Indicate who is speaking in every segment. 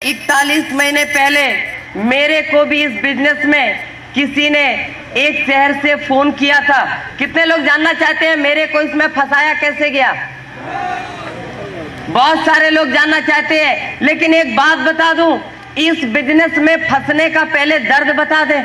Speaker 1: 41 महीने पहले मेरे को भी इस बिजनेस में किसी ने एक शहर से फोन किया था। कितने लोग जानना चाहते हैं मेरे को इसमें फंसाया कैसे गया? बहुत सारे लोग जानना चाहते हैं, लेकिन एक बात बता दूं, इस बिजनेस में फंसने का पहले दर्द बता दे।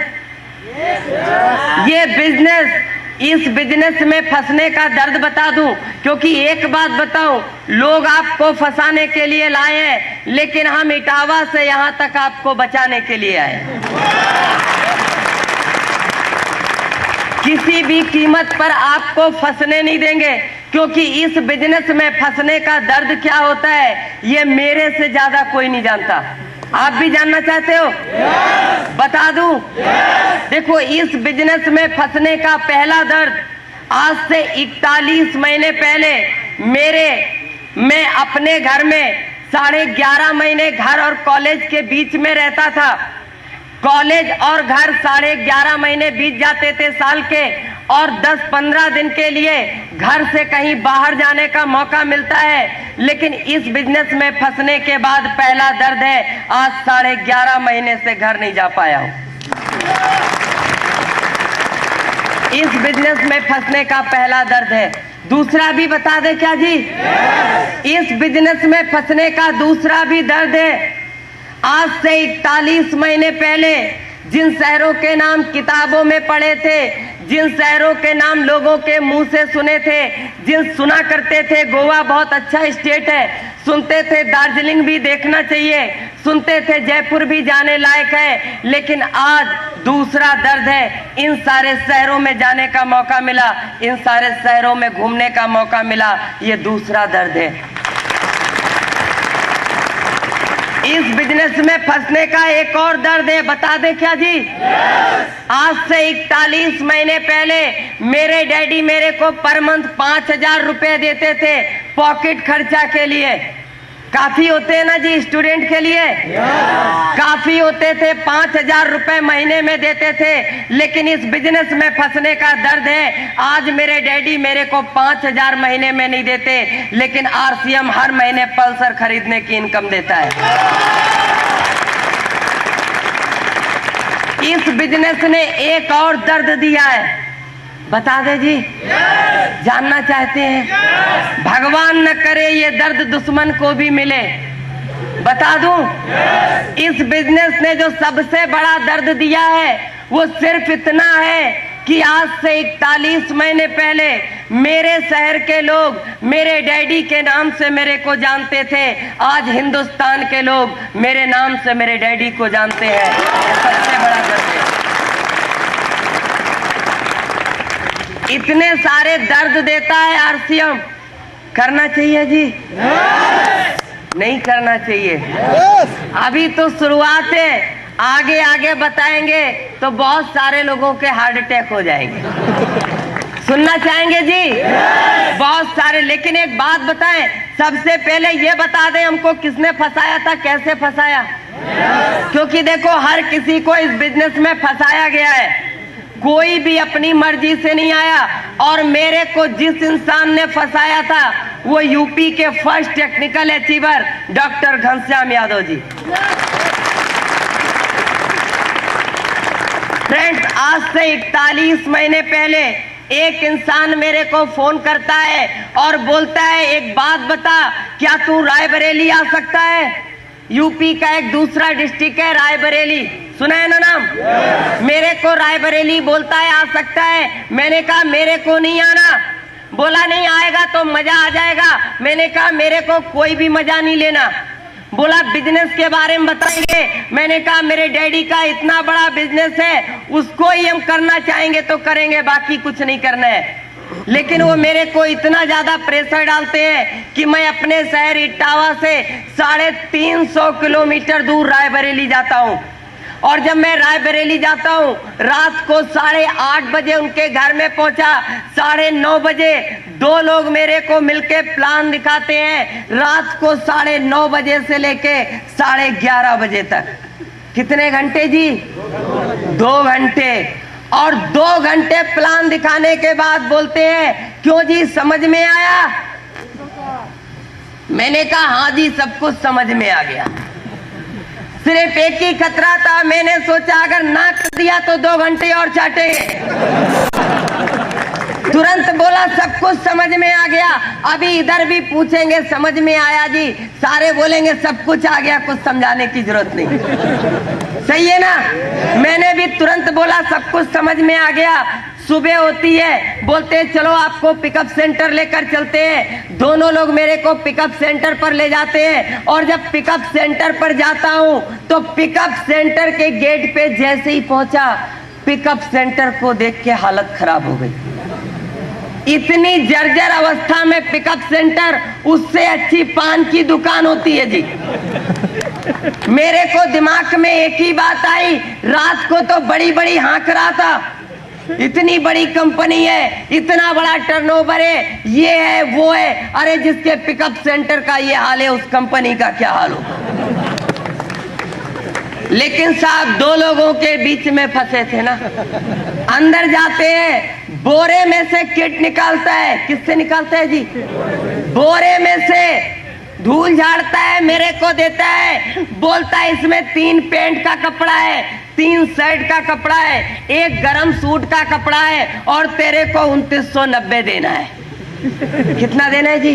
Speaker 1: इस बिजनेस में फंसने का दर्द बता दूं, क्योंकि एक बात बताऊं, लोग आपको फंसाने के लिए लाए हैं, लेकिन हम इटावा से यहां तक आपको बचाने के लिए आए। किसी भी कीमत पर आपको फंसने नहीं देंगे, क्योंकि इस बिजनेस में फंसने का दर्द क्या होता है ये मेरे से ज्यादा कोई नहीं जानता। आप भी जानना चाहते हो? बता दूं? देखो, इस बिजनेस में फंसने का पहला दर्द आज से 41 महीने पहले मैं अपने घर में 11.5 महीने घर और कॉलेज के बीच में रहता था। कॉलेज और घर 11.5 महीने बीत जाते थे साल के, और 10-15 दिन के लिए घर से कहीं बाहर जाने का मौका मिलता है। लेकिन इस बिजनेस में फंसने के बाद पहला दर्द है, आज 11.5 महीने से घर नहीं जा पाया हूं। इस बिजनेस में फंसने का पहला दर्द है। दूसरा भी बता दे क्या जी? इस बिजनेस में फंसने का दूसरा भी दर्द है। आज से 41 महीने पहले जिन शहरों के नाम किताबों में पढ़े थे, जिन शहरों के नाम लोगों के मुंह से सुने थे, सुना करते थे गोवा बहुत अच्छा स्टेट है, सुनते थे दार्जिलिंग भी देखना चाहिए, सुनते थे जयपुर भी जाने लायक है, लेकिन आज दूसरा दर्द है। इन सारे शहरों में जाने का मौका मिला, इन सारे शहरों में घूमने का मौका मिला, ये दूसरा दर्द है। इस बिजनेस में फंसने का एक और दर्द है। बता दे क्या जी? आज से 41 महीने पहले मेरे डैडी मेरे को पर मंथ 5,000 रुपए देते थे पॉकेट खर्चा के लिए। काफी होते हैं ना जी स्टूडेंट के लिए? काफी होते थे, 5,000 रुपए महीने में देते थे। लेकिन इस बिजनेस में फंसने का दर्द है, आज मेरे डैडी मेरे को 5,000 महीने में नहीं देते, लेकिन आरसीएम हर महीने पल्सर खरीदने की इनकम देता है। इस बिजनेस ने एक और दर्द दिया है। बता दे जी? जानना चाहते हैं? भगवान न करे ये दर्द दुश्मन को भी मिले। बता दूं? इस बिजनेस ने जो सबसे बड़ा दर्द दिया है वो सिर्फ इतना है कि आज से 41 महीने पहले मेरे शहर के लोग मेरे डैडी के नाम से मेरे को जानते थे, आज हिंदुस्तान के लोग मेरे नाम से मेरे डैडी को जानते हैं। सबसे बड़ा दर्द है। इतने सारे दर्द देता है आरसीएम, करना चाहिए जी? नहीं करना चाहिए। अभी तो शुरुआत है, आगे आगे बताएंगे तो बहुत सारे लोगों के हार्ट अटैक हो जाएंगे। सुनना चाहेंगे जी? बहुत सारे। लेकिन एक बात बताएं, सबसे पहले ये बता दें हमको किसने फंसाया था, कैसे फंसाया? क्योंकि देखो, हर किसी को इस बिजनेस में फंसाया गया है, कोई भी अपनी मर्जी से नहीं आया। और मेरे को जिस इंसान ने फंसाया था वो यूपी के first technical achiever doctor Ghanshyam Yadav ji. Friends, आज से 41 महीने पहले एक इंसान मेरे को फोन करता है और बोलता है, एक बात बता, क्या तू रायबरेली आ सकता है? यूपी का एक दूसरा डिस्ट्रिक्ट है रायबरेली, सुना है ना नाम? मेरे को रायबरेली बोलता है आ सकता है। मैंने कहा मेरे को नहीं आना। बोला नहीं आएगा तो मजा आ जाएगा। मैंने कहा मेरे को कोई भी मजा नहीं लेना। बोला बिजनेस के बारे में बताएंगे। मैंने कहा मेरे डैडी का इतना बड़ा बिजनेस है, उसको ही हम करना चाहेंगे तो करेंगे, बाकी कुछ नहीं करना है। लेकिन वो मेरे को इतना ज्यादा प्रेशर डालते हैं कि मैं अपने शहर इटावा से 350 किलोमीटर दूर रायबरेली जाता हूँ। और जब मैं रायबरेली जाता हूँ, रात को 8:30 बजे उनके घर में पहुंचा, 9:30 बजे 2 लोग मेरे को मिलके प्लान दिखाते हैं, रात को 9:30 बजे से लेके 11:30 बजे तक। कितने घंटे जी? 2 घंटे। और 2 घंटे प्लान दिखाने के बाद बोलते हैं, क्यों जी समझ में आया? मैंने कहा हाँ जी सब कुछ समझ में आ गया। सिर्फ एक ही खतरा था, मैंने सोचा अगर ना कर दिया तो 2 घंटे और चाटेंगे। तुरंत बोला सब कुछ समझ में आ गया। अभी इधर भी पूछेंगे समझ में आया जी, सारे बोलेंगे सब कुछ आ गया, कुछ समझाने की जरूरत नहीं। सही है ना? मैंने भी तुरंत बोला सब कुछ समझ में आ गया। सुबह होती है, बोलते हैं चलो आपको पिकअप सेंटर लेकर चलते हैं। दोनों लोग मेरे को पिकअप सेंटर पर ले जाते हैं और जब पिकअप सेंटर पर जाता हूं तो पिकअप सेंटर के गेट पे जैसे ही पहुंचा, पिकअप सेंटर को देख के हालत खराब हो गई। इतनी जर्जर अवस्था में पिकअप सेंटर, उससे अच्छी पान की दुकान होती है जी। मेरे को दिमाग में एक ही बात आई, रात को तो बड़ी बड़ी हाँक रहा था, इतनी बड़ी कंपनी है, इतना बड़ा टर्नओवर है, ये है वो है, अरे जिसके पिकअप सेंटर का ये हाल है उस कंपनी का क्या हाल होगा। लेकिन साहब 2 लोगों के बीच में फंसे थे ना। अंदर जाते हैं, बोरे में से किट निकालता है। किससे निकालता है जी? बोरे में से धूल झाड़ता है, मेरे को देता है, बोलता है इसमें 3 पैंट का कपड़ा है, 3 शर्ट का कपड़ा है, 1 गरम सूट का कपड़ा है और तेरे को 2990 देना है। कितना देना है जी?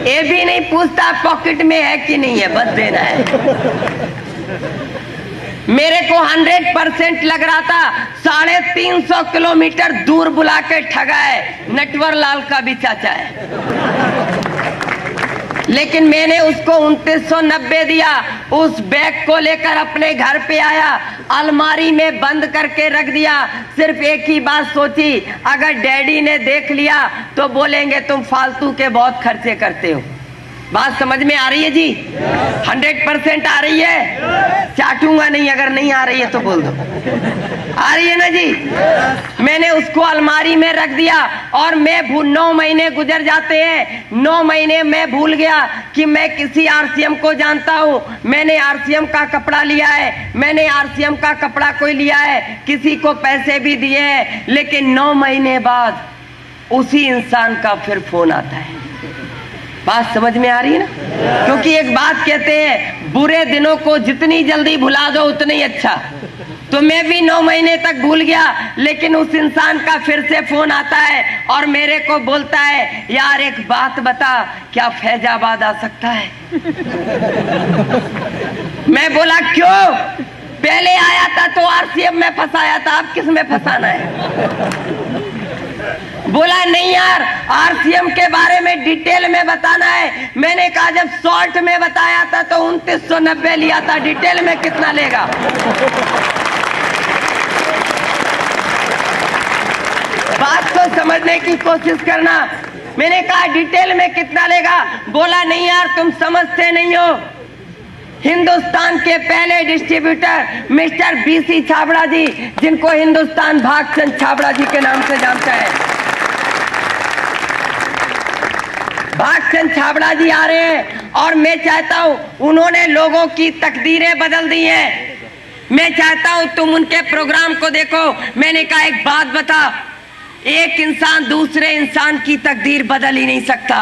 Speaker 1: ये भी नहीं पूछता पॉकेट में है कि नहीं है, बस देना है। मेरे को 100% लग रहा था 350 किलोमीटर दूर बुला के ठगा है, नटवर लाल का भी चाचा है। लेकिन मैंने उसको 2990 दिया। उस बैग को लेकर अपने घर पे आया, अलमारी में बंद करके रख दिया। सिर्फ एक ही बात सोची, अगर डैडी ने देख लिया तो बोलेंगे तुम फालतू के बहुत खर्चे करते हो। बात समझ में आ रही है जी? 100% आ रही है? चाटूंगा नहीं, अगर नहीं आ रही है तो बोल दो। आ रही है ना जी? मैंने उसको अलमारी में रख दिया और मैं 9 महीने गुजर जाते हैं। 9 महीने मैं भूल गया कि मैं किसी आरसीएम को जानता हूँ। मैंने आरसीएम का कपड़ा लिया है, मैंने आरसीएम का कपड़ा कोई लिया है, किसी को पैसे भी दिए हैं। लेकिन 9 महीने बाद उसी इंसान का फिर फोन आता है। बात समझ में आ रही है ना? क्योंकि एक बात कहते हैं, बुरे दिनों को जितनी जल्दी भुला दो उतना ही अच्छा। तो मैं भी 9 महीने तक भूल गया, लेकिन उस इंसान का फिर से फोन आता है और मेरे को बोलता है यार एक बात बता, क्या फैजाबाद आ सकता है? मैं बोला क्यों? पहले आया था तो आरसीएम में फंसाया था, अब किस में फंसाना है? बोला नहीं यार, आरसीएम के बारे में डिटेल में बताना है। मैंने कहा जब शॉर्ट में बताया था तो 2990 लिया था, डिटेल में कितना लेगा? बात को समझने की कोशिश करना। मैंने कहा डिटेल में कितना लेगा? बोला नहीं यार तुम समझते नहीं हो। हिंदुस्तान के पहले डिस्ट्रीब्यूटर मिस्टर बीसी छाबड़ा जी, जिनको हिंदुस्तान भागचंद छाबड़ा जी के नाम से जानता है, भागचंद छाबड़ा जी आ रहे हैं और मैं चाहता हूं, उन्होंने लोगों की तकदीरें बदल दी हैं। मैं चाहता हूं तुम उनके प्रोग्राम को देखो। मैंने कहा एक बात बता, एक इंसान दूसरे इंसान की तकदीर बदल ही नहीं सकता।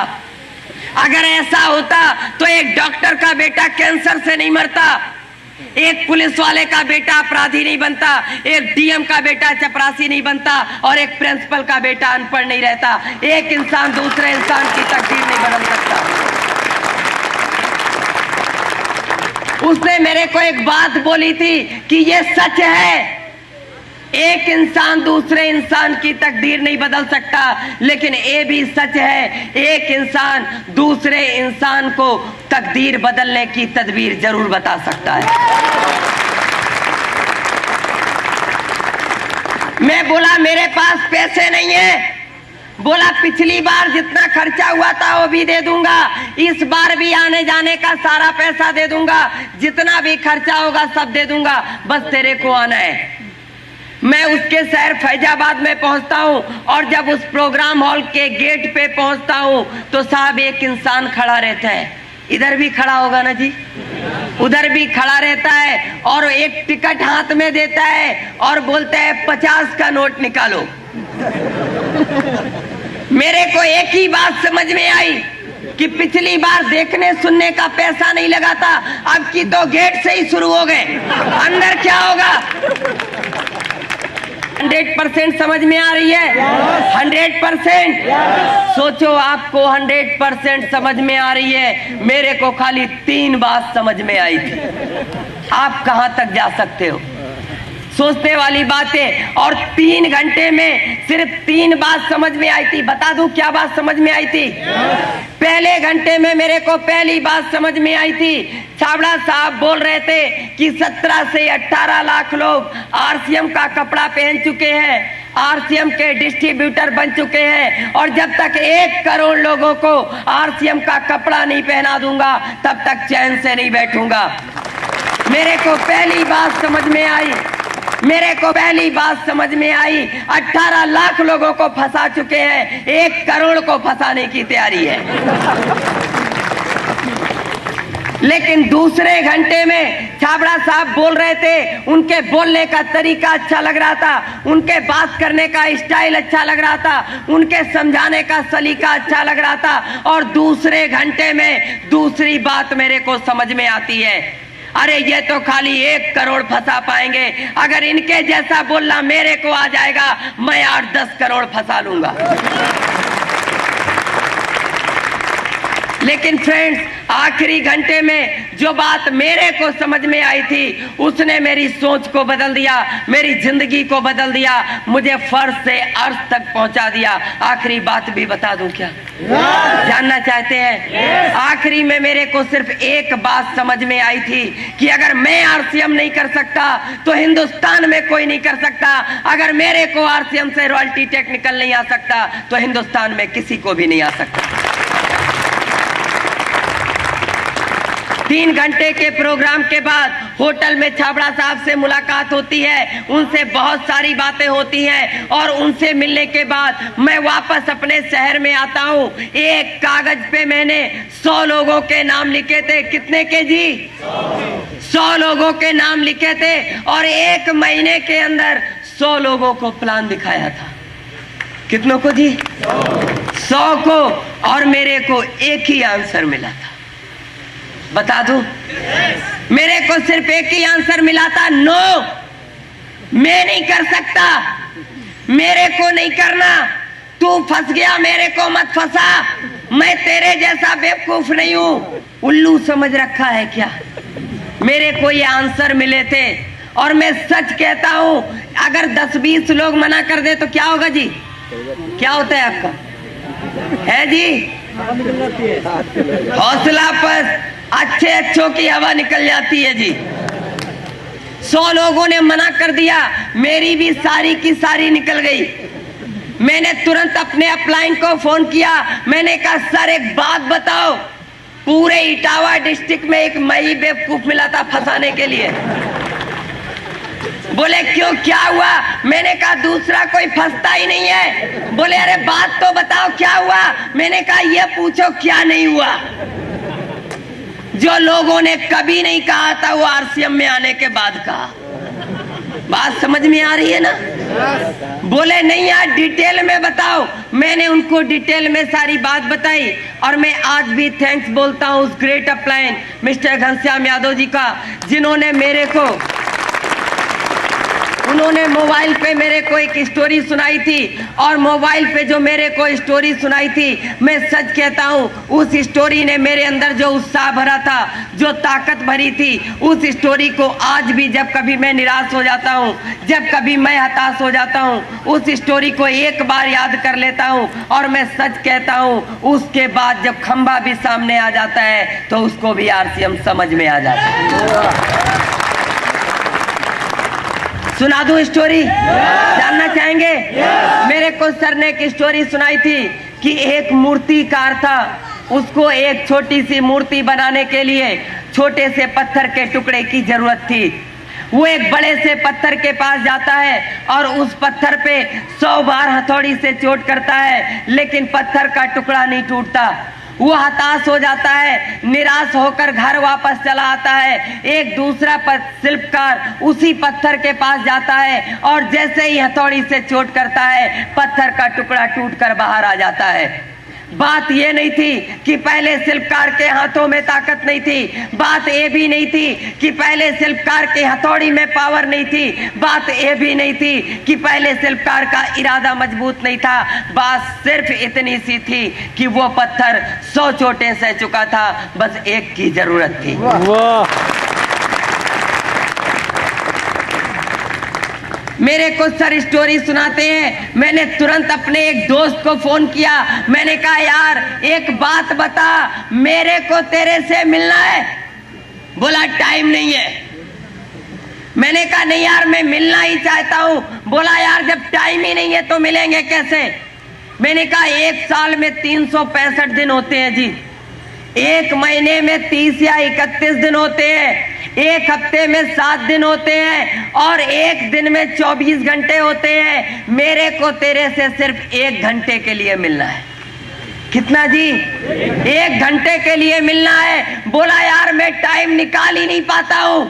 Speaker 1: अगर ऐसा होता तो एक डॉक्टर का बेटा कैंसर से नहीं मरता, एक पुलिस वाले का बेटा अपराधी नहीं बनता, एक डीएम का बेटा चपरासी नहीं बनता और एक प्रिंसिपल का बेटा अनपढ़ नहीं रहता। एक इंसान दूसरे इंसान की तकदीर नहीं बदल सकता। उसने मेरे को एक बात बोली थी कि ये सच है, एक इंसान दूसरे इंसान की तकदीर नहीं बदल सकता, लेकिन ये भी सच है एक इंसान दूसरे इंसान को तकदीर बदलने की तदबीर जरूर बता सकता है। मैं बोला मेरे पास पैसे नहीं है। बोला पिछली बार जितना खर्चा हुआ था वो भी दे दूंगा, इस बार भी आने जाने का सारा पैसा दे दूंगा, जितना भी खर्चा होगा सब दे दूंगा, बस तेरे को आना है। मैं उसके शहर फैजाबाद में पहुंचता हूं और जब उस प्रोग्राम हॉल के गेट पे पहुंचता हूं तो साहब एक इंसान खड़ा रहता है। इधर भी खड़ा होगा ना जी, उधर भी खड़ा रहता है और एक टिकट हाथ में देता है और बोलता है 50 का नोट निकालो। मेरे को एक ही बात समझ में आई, कि पिछली बार देखने सुनने का पैसा नहीं लगा था, अब की तो गेट से ही शुरू हो गए, अंदर क्या होगा? 100% समझ में आ रही है? 100%। सोचो आपको 100% समझ में आ रही है, मेरे को खाली 3 बात समझ में आई थी। आप कहां तक जा सकते हो? सोचने वाली बातें। और 3 घंटे में सिर्फ 3 बात समझ में आई थी। बता दूं क्या बात समझ में आई थी? पहले घंटे में मेरे को पहली बात समझ में आई थी, छाबड़ा साहब बोल रहे थे कि 17 से 18 लाख लोग आरसीएम का कपड़ा पहन चुके हैं, आरसीएम के डिस्ट्रीब्यूटर बन चुके हैं, और जब तक 1 करोड़ लोगों को आरसीएम का कपड़ा नहीं पहना दूंगा तब तक चैन से नहीं बैठूंगा। मेरे को पहली बात समझ में आई, मेरे को पहली बात समझ में आई, 18 लाख लोगों को फंसा चुके हैं, 1 करोड़ को फंसाने की तैयारी है। लेकिन दूसरे घंटे में छाबड़ा साहब बोल रहे थे, उनके बोलने का तरीका अच्छा लग रहा था, उनके बात करने का स्टाइल अच्छा लग रहा था, उनके समझाने का सलीका अच्छा लग रहा था। और दूसरे घंटे में दूसरी बात मेरे को समझ में आती है, अरे ये तो खाली 1 करोड़ फंसा पाएंगे, अगर इनके जैसा बोलना मेरे को आ जाएगा, मैं 8-10 करोड़ फंसा लूंगा। लेकिन फ्रेंड्स, आखिरी घंटे में जो बात मेरे को समझ में आई थी, उसने मेरी सोच को बदल दिया, मेरी जिंदगी को बदल दिया, मुझे फर्श से अर्श तक पहुंचा दिया। आखिरी बात भी बता दूं क्या? जानना चाहते हैं? आखिरी में मेरे को सिर्फ एक बात समझ में आई थी कि अगर मैं आरसीएम नहीं कर सकता तो हिंदुस्तान में कोई नहीं कर सकता, अगर मेरे को आरसीएम से रॉयल्टी टेक्निकल नहीं आ सकता तो हिंदुस्तान में किसी को भी नहीं आ सकता। 3 घंटे के प्रोग्राम के बाद होटल में छाबड़ा साहब से मुलाकात होती है, उनसे बहुत सारी बातें होती हैं, और उनसे मिलने के बाद मैं वापस अपने शहर में आता हूँ। एक कागज पे मैंने 100 लोगों के नाम लिखे थे। कितने के जी? 100 लोगों के नाम लिखे थे, और 1 महीने के अंदर 100 लोगों को प्लान दिखाया था। कितनों को जी? 100 को। और मेरे को एक ही आंसर मिला था। बता दूं? मेरे को सिर्फ एक ही आंसर मिला था, नो, मैं नहीं कर सकता, मेरे को नहीं करना, तू फंस गया, मेरे को मत फंसा, मैं तेरे जैसा बेवकूफ नहीं हूं। उल्लू समझ रखा है क्या? मेरे को ये आंसर मिले थे, और मैं सच कहता हूं, अगर 10-20 लोग मना कर दे तो क्या होगा जी? क्या होता है आपका? है जी? हौसला पर अच्छों की हवा निकल जाती है जी। 100 लोगों ने मना कर दिया, मेरी भी सारी की सारी निकल गई। मैंने तुरंत अपने अपलाइन को फोन किया, मैंने कहा सर एक बात बताओ, पूरे इटावा डिस्ट्रिक्ट में एक मई बेवकूफ मिला था फंसाने के लिए। बोले क्यों, क्या हुआ? मैंने कहा दूसरा कोई फंसता ही नहीं है। बोले अरे बात तो बताओ क्या हुआ? मैंने कहा ये पूछो क्या नहीं हुआ। जो लोगों ने कभी नहीं कहा था वो आरसीएम में आने के बाद कहा। बात समझ में आ रही है ना? बोले नहीं यार डिटेल में बताओ। मैंने उनको डिटेल में सारी बात बताई, और मैं आज भी थैंक्स बोलता हूं उस great upline mister Ghanshyam Yadav ji का, जिन्होंने मेरे को, उन्होंने मोबाइल पे मेरे को एक स्टोरी सुनाई थी, और मोबाइल पे जो मेरे को स्टोरी सुनाई थी, मैं सच कहता हूँ उस स्टोरी ने मेरे अंदर जो उत्साह भरा था, जो ताकत भरी थी, उस स्टोरी को आज भी जब कभी मैं निराश हो जाता हूँ, जब कभी मैं हताश हो जाता हूँ, उस स्टोरी को एक बार याद कर लेता हूँ, और मैं सच कहता हूँ उसके बाद जब खंबा भी सामने आ जाता है तो उसको भी आरसीएम समझ में आ जाता है। सुना दूं स्टोरी? जानना चाहेंगे? मेरे को सर ने एक स्टोरी सुनाई थी कि एक मूर्तिकार था, उसको एक छोटी सी मूर्ति बनाने के लिए छोटे से पत्थर के टुकड़े की जरूरत थी। वो एक बड़े से पत्थर के पास जाता है और उस पत्थर पे 100 बार हथौड़ी से चोट करता है, लेकिन पत्थर का टुकड़ा नहीं टूटता। वो हताश हो जाता है, निराश होकर घर वापस चला आता है। एक दूसरा शिल्पकार उसी पत्थर के पास जाता है, और जैसे ही हथौड़ी से चोट करता है, पत्थर का टुकड़ा टूटकर बाहर आ जाता है। बात ये नहीं थी कि पहले शिल्पकार के हाथों में ताकत नहीं थी, बात ये भी नहीं थी कि पहले शिल्पकार के हथौड़ी में पावर नहीं थी, बात ये भी नहीं थी कि पहले शिल्पकार का इरादा मजबूत नहीं था। बात सिर्फ इतनी सी थी कि वो पत्थर 100 चोटें सह चुका था, बस एक की जरूरत थी। मेरे को सर स्टोरी सुनाते हैं, मैंने तुरंत अपने एक दोस्त को फोन किया, मैंने कहा यार एक बात बता, मेरे को तेरे से मिलना है। बोला टाइम नहीं है। मैंने कहा नहीं यार मैं मिलना ही चाहता हूं। बोला यार जब टाइम ही नहीं है तो मिलेंगे कैसे। मैंने कहा एक साल में 365 दिन होते हैं जी, एक महीने में 30 या 31 दिन होते हैं, एक हफ्ते में 7 दिन होते हैं और एक दिन में 24 घंटे होते हैं। मेरे को तेरे से सिर्फ 1 घंटे के लिए मिलना है। कितना जी? 1 घंटे के लिए मिलना है। बोला यार मैं टाइम निकाल ही नहीं पाता हूं।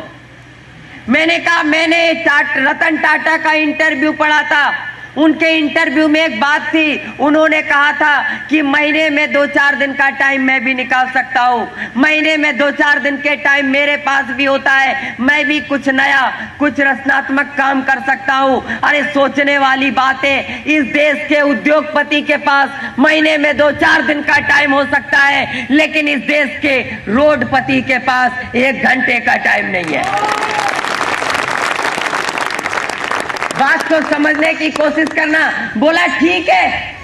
Speaker 1: मैंने कहा मैंने रतन टाटा का इंटरव्यू पढ़ा था, उनके इंटरव्यू में एक बात थी, उन्होंने कहा था कि महीने में 2-4 दिन का टाइम मैं भी निकाल सकता हूँ, महीने में 2-4 दिन के टाइम मेरे पास भी होता है, मैं भी कुछ नया कुछ रचनात्मक काम कर सकता हूँ। अरे सोचने वाली बात है, इस देश के उद्योगपति के पास महीने में 2-4 दिन का टाइम हो सकता है, लेकिन इस देश के रोडपति के पास 1 घंटे का टाइम नहीं है। बात को समझने की कोशिश करना। बोला ठीक है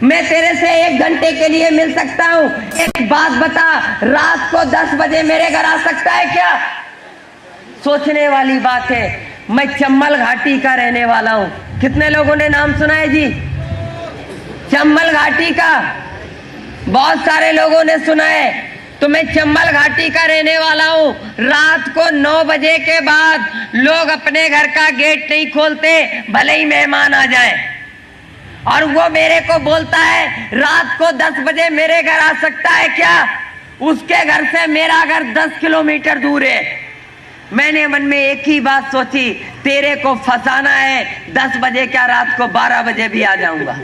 Speaker 1: मैं तेरे से 1 घंटे के लिए मिल सकता हूं, एक बात बता रात को 10 बजे मेरे घर आ सकता है क्या। सोचने वाली बात है। मैं चंबल घाटी का रहने वाला हूं। कितने लोगों ने नाम सुना है जी चंबल घाटी का? बहुत सारे लोगों ने सुना है। तो मैं चंबल घाटी का रहने वाला हूँ। रात को 9 बजे के बाद लोग अपने घर का गेट नहीं खोलते, भले ही मेहमान आ जाए। और वो मेरे को बोलता है रात को 10 बजे मेरे घर आ सकता है क्या। उसके घर से मेरा घर 10 किलोमीटर दूर है। मैंने मन में एक ही बात सोची, तेरे को फंसाना है, 10 बजे क्या रात को 12 बजे भी आ जाऊंगा।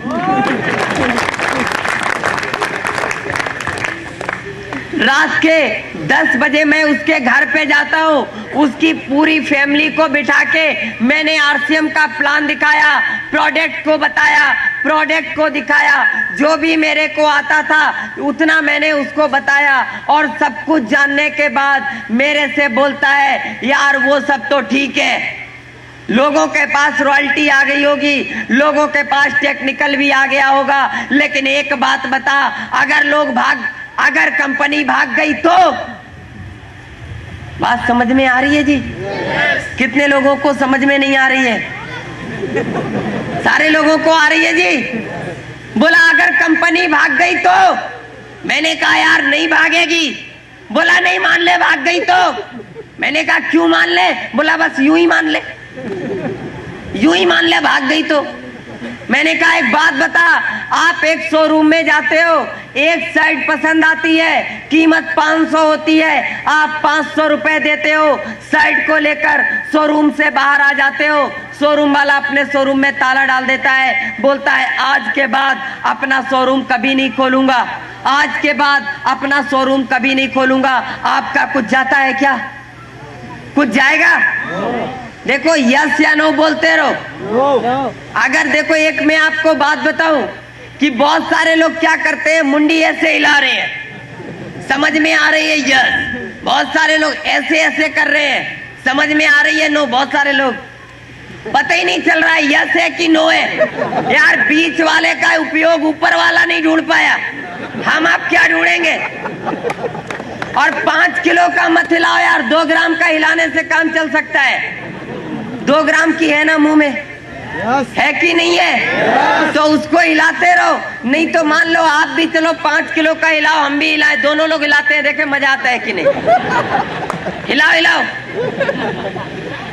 Speaker 1: रात के 10 बजे मैं उसके घर पे जाता हूँ, उसकी पूरी फैमिली को बिठा के मैंने आरसीएम का प्लान दिखाया, प्रोडक्ट को बताया, प्रोडक्ट को दिखाया, जो भी मेरे को आता था उतना मैंने उसको बताया। और सब कुछ जानने के बाद मेरे से बोलता है यार वो सब तो ठीक है, लोगों के पास रॉयल्टी आ गई होगी, लोगों के पास टेक्निकल भी आ गया होगा, लेकिन एक बात बता, अगर कंपनी भाग गई तो। बात समझ में आ रही है जी? कितने लोगों को समझ में नहीं आ रही है? सारे लोगों को आ रही है जी। बोला अगर कंपनी भाग गई तो। मैंने कहा यार नहीं भागेगी। बोला नहीं मान ले भाग गई तो। मैंने कहा क्यों मान ले। बोला बस यूं ही मान ले, यूं ही मान ले भाग गई तो। मैंने कहा एक बात बता, आप एक शोरूम में जाते हो, एक शर्ट पसंद आती है, कीमत 500 होती है, आप 500 रुपए देते हो, शर्ट को लेकर शोरूम से बाहर आ जाते हो, शोरूम वाला अपने शोरूम में ताला डाल देता है, बोलता है आज के बाद अपना शोरूम कभी नहीं खोलूंगा, आज के बाद अपना शोरूम कभी नहीं खोलूंगा। आपका कुछ जाता है क्या? कुछ जाएगा? देखो यस या नो बोलते रहो। अगर देखो एक मैं आपको बात बताऊं कि बहुत सारे लोग क्या करते हैं, मुंडी ऐसे हिला रहे हैं, समझ में आ रही है यस। बहुत सारे लोग ऐसे ऐसे कर रहे हैं, समझ में आ रही है नो। बहुत सारे लोग पता ही नहीं चल रहा है यस है कि नो है। यार बीच वाले का उपयोग ऊपर वाला नहीं ढूंढ पाया, हम आप क्या ढूंढेंगे। और 5 किलो का मत हिलाओ यार, 2 ग्राम का हिलाने से काम चल सकता है। 2 ग्राम की है ना मुंह में, है कि नहीं है? तो उसको हिलाते रहो। नहीं तो मान लो आप भी चलो 5 किलो का हिलाओ, हम भी हिलाए, दोनों लोग हिलाते हैं, देखे मजा आता है कि नहीं। हिलाओ हिलाओ,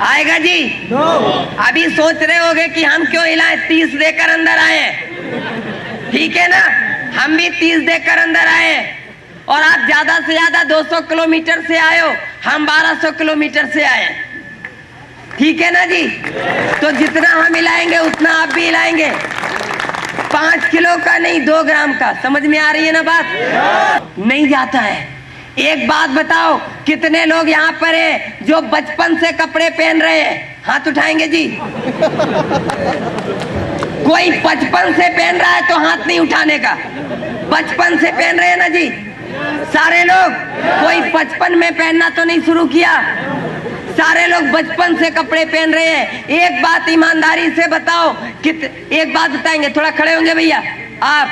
Speaker 1: आएगा जी? अभी सोच रहे होगे कि हम क्यों हिलाएं, 30 देकर अंदर आए, ठीक है ना। हम भी 30 देकर अंदर आए और आप ज्यादा से ज्यादा 200 किलोमीटर से आए हो, हम 1200 किलोमीटर से आए, ठीक है ना जी। तो जितना हम हिलाएंगे उतना आप भी हिलाएंगे। 5 किलो का नहीं, 2 ग्राम का। समझ में आ रही है ना बात? नहीं जाता है। एक बात बताओ, कितने लोग यहाँ पर है जो बचपन से कपड़े पहन रहे हैं? हाथ उठाएंगे जी। कोई बचपन से पहन रहा है तो हाथ नहीं उठाने का। बचपन से पहन रहे हैं ना जी सारे लोग? कोई बचपन में पहनना तो नहीं शुरू किया? सारे लोग बचपन से कपड़े पहन रहे हैं। एक बात ईमानदारी से बताओ, एक बात बताएंगे, थोड़ा खड़े होंगे भैया, आप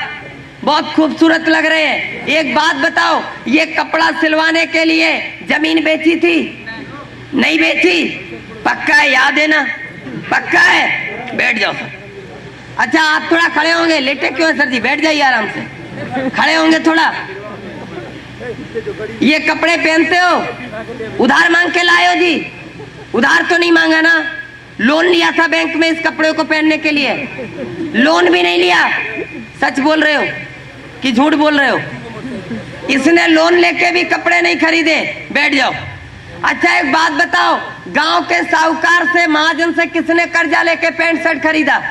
Speaker 1: बहुत खूबसूरत लग रहे हैं। एक बात बताओ, ये कपड़ा सिलवाने के लिए जमीन बेची थी? नहीं बेची? पक्का है? याद है ना? पक्का है? बैठ जाओ सर। अच्छा, आप थोड़ा खड़े होंगे, लेटे क्यों है सर जी? बैठ जाइए आराम से, खड़े होंगे थोड़ा। ये कपड़े पहनते हो, उधार मांग के लाए हो जी? उधार तो नहीं मांगा ना? लोन लिया था बैंक में इस कपड़े को पहनने के लिए? लोन भी नहीं लिया? सच बोल रहे हो कि झूठ बोल रहे हो? इसने लोन लेके भी कपड़े नहीं खरीदे। बैठ जाओ। अच्छा, एक बात बताओ, गांव के साहूकार से, महाजन से किसने कर्जा लेके पैंट शर्ट खरीदा?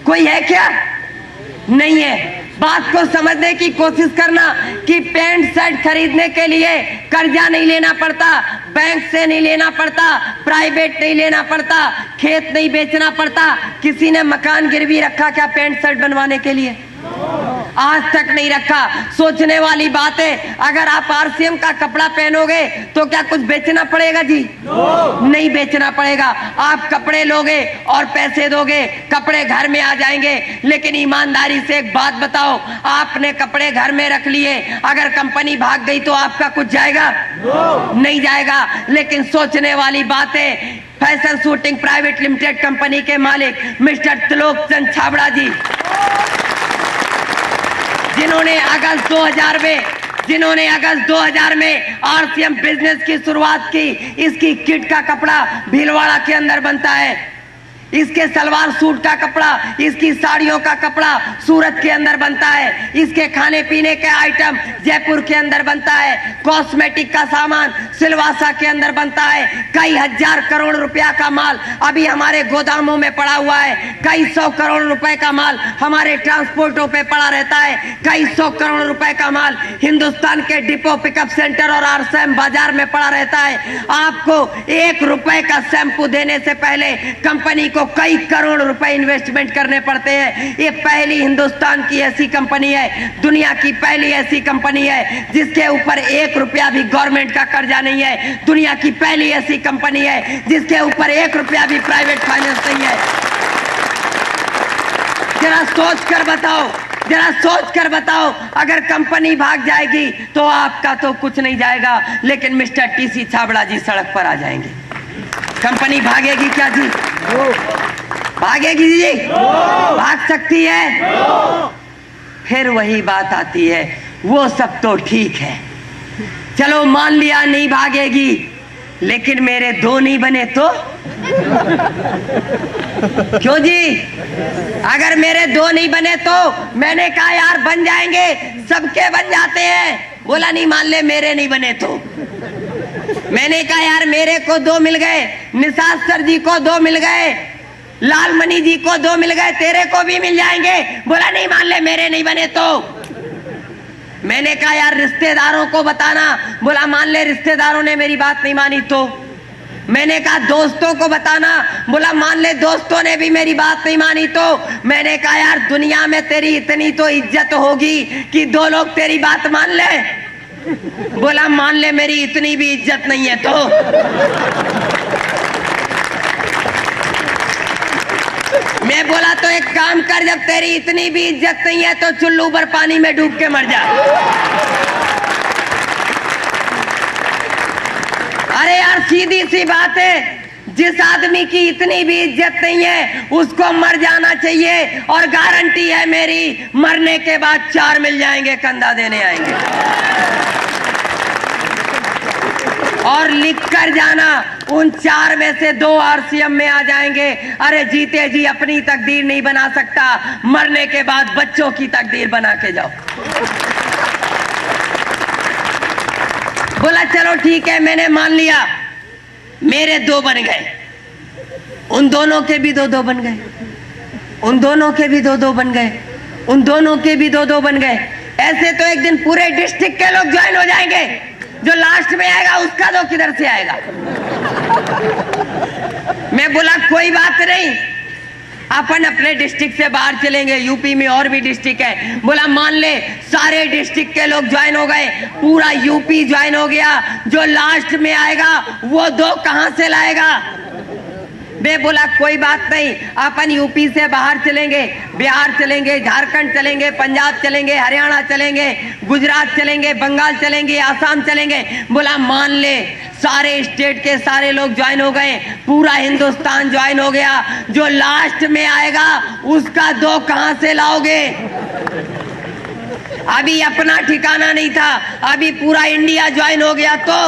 Speaker 1: कोई है क्या? नहीं है। बात को समझने की कोशिश करना कि पैंट शर्ट खरीदने के लिए कर्जा नहीं लेना पड़ता, बैंक से नहीं लेना पड़ता, प्राइवेट नहीं लेना पड़ता, खेत नहीं बेचना पड़ता। किसी ने मकान गिरवी रखा क्या पैंट शर्ट बनवाने के लिए? आज तक नहीं रखा। सोचने वाली बात है। अगर आप आरसीएम का कपड़ा पहनोगे तो क्या कुछ बेचना पड़ेगा जी? नहीं बेचना पड़ेगा। आप कपड़े लोगे और पैसे दोगे, कपड़े घर में आ जाएंगे। लेकिन ईमानदारी से एक बात बताओ, आपने कपड़े घर में रख लिए, अगर कंपनी भाग गई तो आपका कुछ जाएगा? नहीं जाएगा। लेकिन सोचने वाली बात है, fashion shooting private limited company के मालिक मिस्टर त्रिलोक चंद छाबड़ा जी, जिन्होंने अगस्त 2000 में आरसीएम बिजनेस की शुरुआत की। इसकी किट का कपड़ा भीलवाड़ा के अंदर बनता है, इसके सलवार सूट का कपड़ा, इसकी साड़ियों का कपड़ा सूरत के अंदर बनता है, इसके खाने पीने के आइटम जयपुर के अंदर बनता है, कॉस्मेटिक का सामान सिलवासा के अंदर बनता है। कई हजार करोड़ रुपया का माल अभी हमारे गोदामों में पड़ा हुआ है। कई 100 करोड़ रुपए का माल हमारे ट्रांसपोर्टों पे पड़ा रहता है। कई 100 करोड़ रुपए का माल हिंदुस्तान के डिपो पिकअप सेंटर और आरसीएम बाजार में पड़ा रहता है। आपको 1 रुपए का शैम्पू देने से पहले कंपनी को कई करोड़ रुपए इन्वेस्टमेंट करने पड़ते हैं। ये पहली हिंदुस्तान की ऐसी कंपनी है, दुनिया की पहली ऐसी कंपनी है जिसके ऊपर 1 रुपया भी गवर्नमेंट का कर्जा नहीं है। दुनिया की पहली ऐसी कंपनी है जिसके ऊपर 1 रुपया भी प्राइवेट फाइनेंस नहीं है। जरा सोच कर बताओ, जरा सोच कर बताओ, अगर कंपनी भाग जाएगी तो आपका तो कुछ नहीं जाएगा, लेकिन मिस्टर टीसी छाबड़ा जी सड़क पर आ जाएंगे। कंपनी भागेगी क्या जी? भागेगी जी? भाग सकती है? फिर वही बात आती है, वो सब तो ठीक है, चलो मान लिया नहीं भागेगी, लेकिन मेरे 2 नहीं बने तो? क्यों जी? अगर मेरे 2 नहीं बने तो? मैंने कहा यार बन जाएंगे, सबके बन जाते हैं। बोला नहीं मान ले मेरे नहीं बने तो। मैंने कहा यार मेरे को 2 मिल गए, निषाद सर जी को 2 मिल गए, लालमणि जी को 2 मिल गए, तेरे को भी मिल जाएंगे। बोला नहीं मान ले मेरे नहीं बने तो। मैंने कहा यार रिश्तेदारों को बताना। बोला मान ले रिश्तेदारों ने मेरी बात नहीं मानी तो। मैंने कहा दोस्तों को बताना। बोला मान ले दोस्तों ने भी मेरी बात नहीं मानी तो। मैंने कहा यार दुनिया में तेरी इतनी तो इज्जत होगी कि 2 लोग तेरी बात मान ले। बोला मान ले मेरी इतनी भी इज्जत नहीं है तो। मैं बोला तो एक काम कर, जब तेरी इतनी भी इज्जत नहीं है तो चुल्लू भर पानी में डूब के मर जा। अरे यार सीधी सी बात है, जिस आदमी की इतनी भी इज्जत नहीं है उसको मर जाना चाहिए, और गारंटी है मेरी मरने के बाद 4 मिल जाएंगे, कंधा देने आएंगे। और लिख कर जाना, उन 4 में से 2 आरसीएम में आ जाएंगे। अरे जीते जी अपनी तकदीर नहीं बना सकता, मरने के बाद बच्चों की तकदीर बना के जाओ। बोला चलो ठीक है, मैंने मान लिया, मेरे 2 बन गए, उन दोनों के भी 2-2 बन गए। उन दोनों के भी 2-2 बन गए, उन दोनों के भी 2-2 बन गए। ऐसे तो एक दिन पूरे डिस्ट्रिक्ट के लोग ज्वाइन हो जाएंगे। जो लास्ट में आएगा उसका 2 किधर से आएगा? मैं बोला कोई बात नहीं, अपन अपने डिस्ट्रिक्ट से बाहर चलेंगे। यूपी में और भी डिस्ट्रिक्ट है। बोला मान ले सारे डिस्ट्रिक्ट के लोग ज्वाइन हो गए, पूरा यूपी ज्वाइन हो गया, जो लास्ट में आएगा वो 2 कहां से लाएगा? मैं बोला कोई बात नहीं, अपन यूपी से बाहर चलेंगे, बिहार चलेंगे, झारखंड चलेंगे, पंजाब चलेंगे, हरियाणा चलेंगे, गुजरात चलेंगे, बंगाल चलेंगे, आसाम चलेंगे। बोला मान ले सारे स्टेट के सारे लोग ज्वाइन हो गए, पूरा हिंदुस्तान ज्वाइन हो गया, जो लास्ट में आएगा उसका 2 कहां से लाओगे? अभी अपना ठिकाना नहीं था, अभी पूरा इंडिया ज्वाइन हो गया तो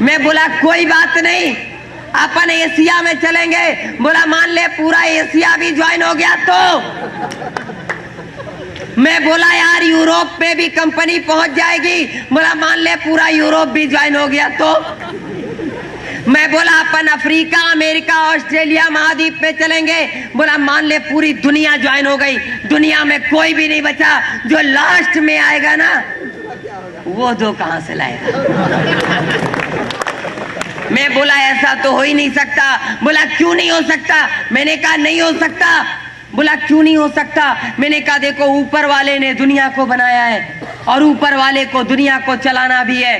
Speaker 1: मैं बोला कोई बात नहीं, अपन एशिया में चलेंगे। बोला मान ले पूरा एशिया भी ज्वाइन हो गया तो मैं बोला यार यूरोप में भी कंपनी पहुंच जाएगी। बोला मान ले पूरा यूरोप भी ज्वाइन हो गया तो मैं बोला अपन अफ्रीका, अमेरिका, ऑस्ट्रेलिया महाद्वीप में चलेंगे। बोला मान ले पूरी दुनिया ज्वाइन हो गई, दुनिया में कोई भी नहीं बचा, जो लास्ट में आएगा ना वो 2 कहां से लाएगा? मैं बोला ऐसा तो हो ही नहीं सकता। बोला क्यों नहीं हो सकता? मैंने कहा नहीं हो सकता। बोला क्यों नहीं हो सकता? मैंने कहा देखो ऊपर वाले ने दुनिया को बनाया है और ऊपर वाले को दुनिया को चलाना भी है।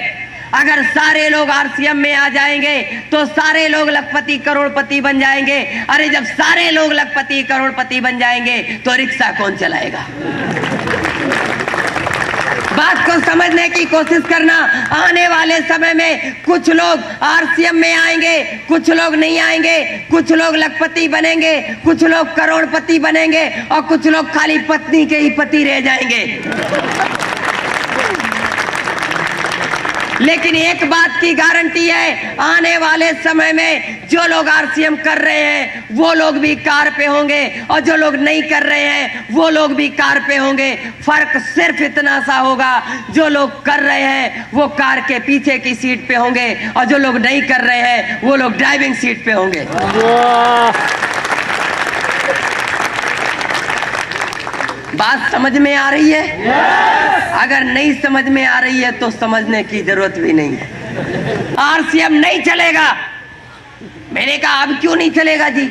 Speaker 1: अगर सारे लोग आरसीएम में आ जाएंगे तो सारे लोग लखपति करोड़पति बन जाएंगे। अरे जब सारे लोग लखपति करोड़पति बन जाएंगे तो रिक्शा कौन चलाएगा? बात को समझने की कोशिश करना। आने वाले समय में कुछ लोग आरसीएम में आएंगे, कुछ लोग नहीं आएंगे, कुछ लोग लखपति बनेंगे, कुछ लोग करोड़पति बनेंगे और कुछ लोग खाली पत्नी के ही पति रह जाएंगे। लेकिन एक बात की गारंटी है, आने वाले समय में जो लोग आरसीएम कर रहे हैं वो लोग भी कार पे होंगे और जो लोग नहीं कर रहे हैं वो लोग भी कार पे होंगे। फर्क सिर्फ इतना सा होगा, जो लोग कर रहे हैं वो कार के पीछे की सीट पे होंगे और जो लोग नहीं कर रहे हैं वो लोग ड्राइविंग सीट पे होंगे। बात समझ में आ रही है? अगर नहीं समझ में आ रही है तो समझने की जरूरत भी नहीं है। आरसीएम नहीं चलेगा। मैंने कहा अब क्यों नहीं चलेगा जी?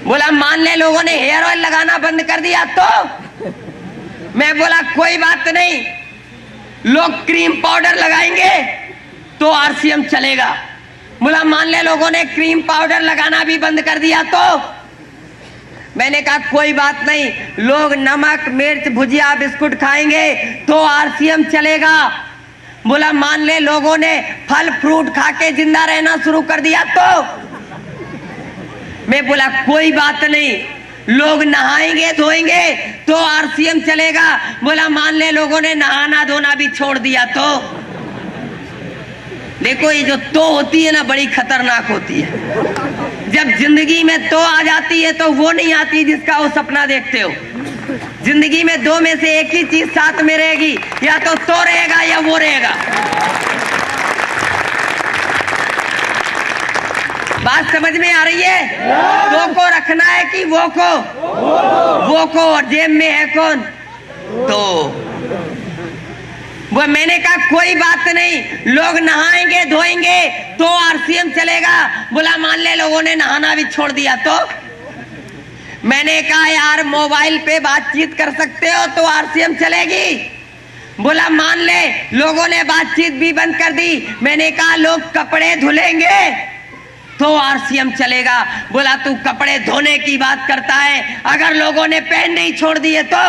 Speaker 1: बोला मान ले लोगों ने हेयर ऑयल लगाना बंद कर दिया तो मैं बोला कोई बात नहीं, लोग क्रीम पाउडर लगाएंगे तो आरसीएम चलेगा। बोला मान ले लोगों ने क्रीम पाउडर लगाना भी बंद कर दिया तो मैंने कहा कोई बात नहीं, लोग नमक मिर्च भुजिया बिस्कुट खाएंगे तो आरसीएम चलेगा। बोला मान ले लोगों ने फल फ्रूट खा के जिंदा रहना शुरू कर दिया तो मैं बोला कोई बात नहीं, लोग नहाएंगे धोएंगे तो आरसीएम चलेगा। बोला मान ले लोगों ने नहाना धोना भी छोड़ दिया तो देखो ये जो तो होती है ना बड़ी खतरनाक होती है। जब जिंदगी में तो आ जाती है तो वो नहीं आती जिसका वो सपना देखते हो। जिंदगी में 2 में से एक ही चीज साथ में रहेगी, या तो रहेगा या वो रहेगा। बात समझ में आ रही है? तो को रखना है कि वो को और जेब में है कौन? तो वो मैंने कहा कोई बात नहीं, लोग नहाएंगे धोएंगे तो आरसीएम चलेगा। बोला मान ले लोगों ने नहाना भी छोड़ दिया तो मैंने कहा यार मोबाइल पे बातचीत कर सकते हो तो आरसीएम चलेगी। बोला मान ले लोगों ने बातचीत भी बंद कर दी। मैंने कहा लोग कपड़े धुलेंगे तो आरसीएम चलेगा। बोला तू कपड़े धोने की बात करता है, अगर लोगों ने पहनने ही छोड़ दिए तो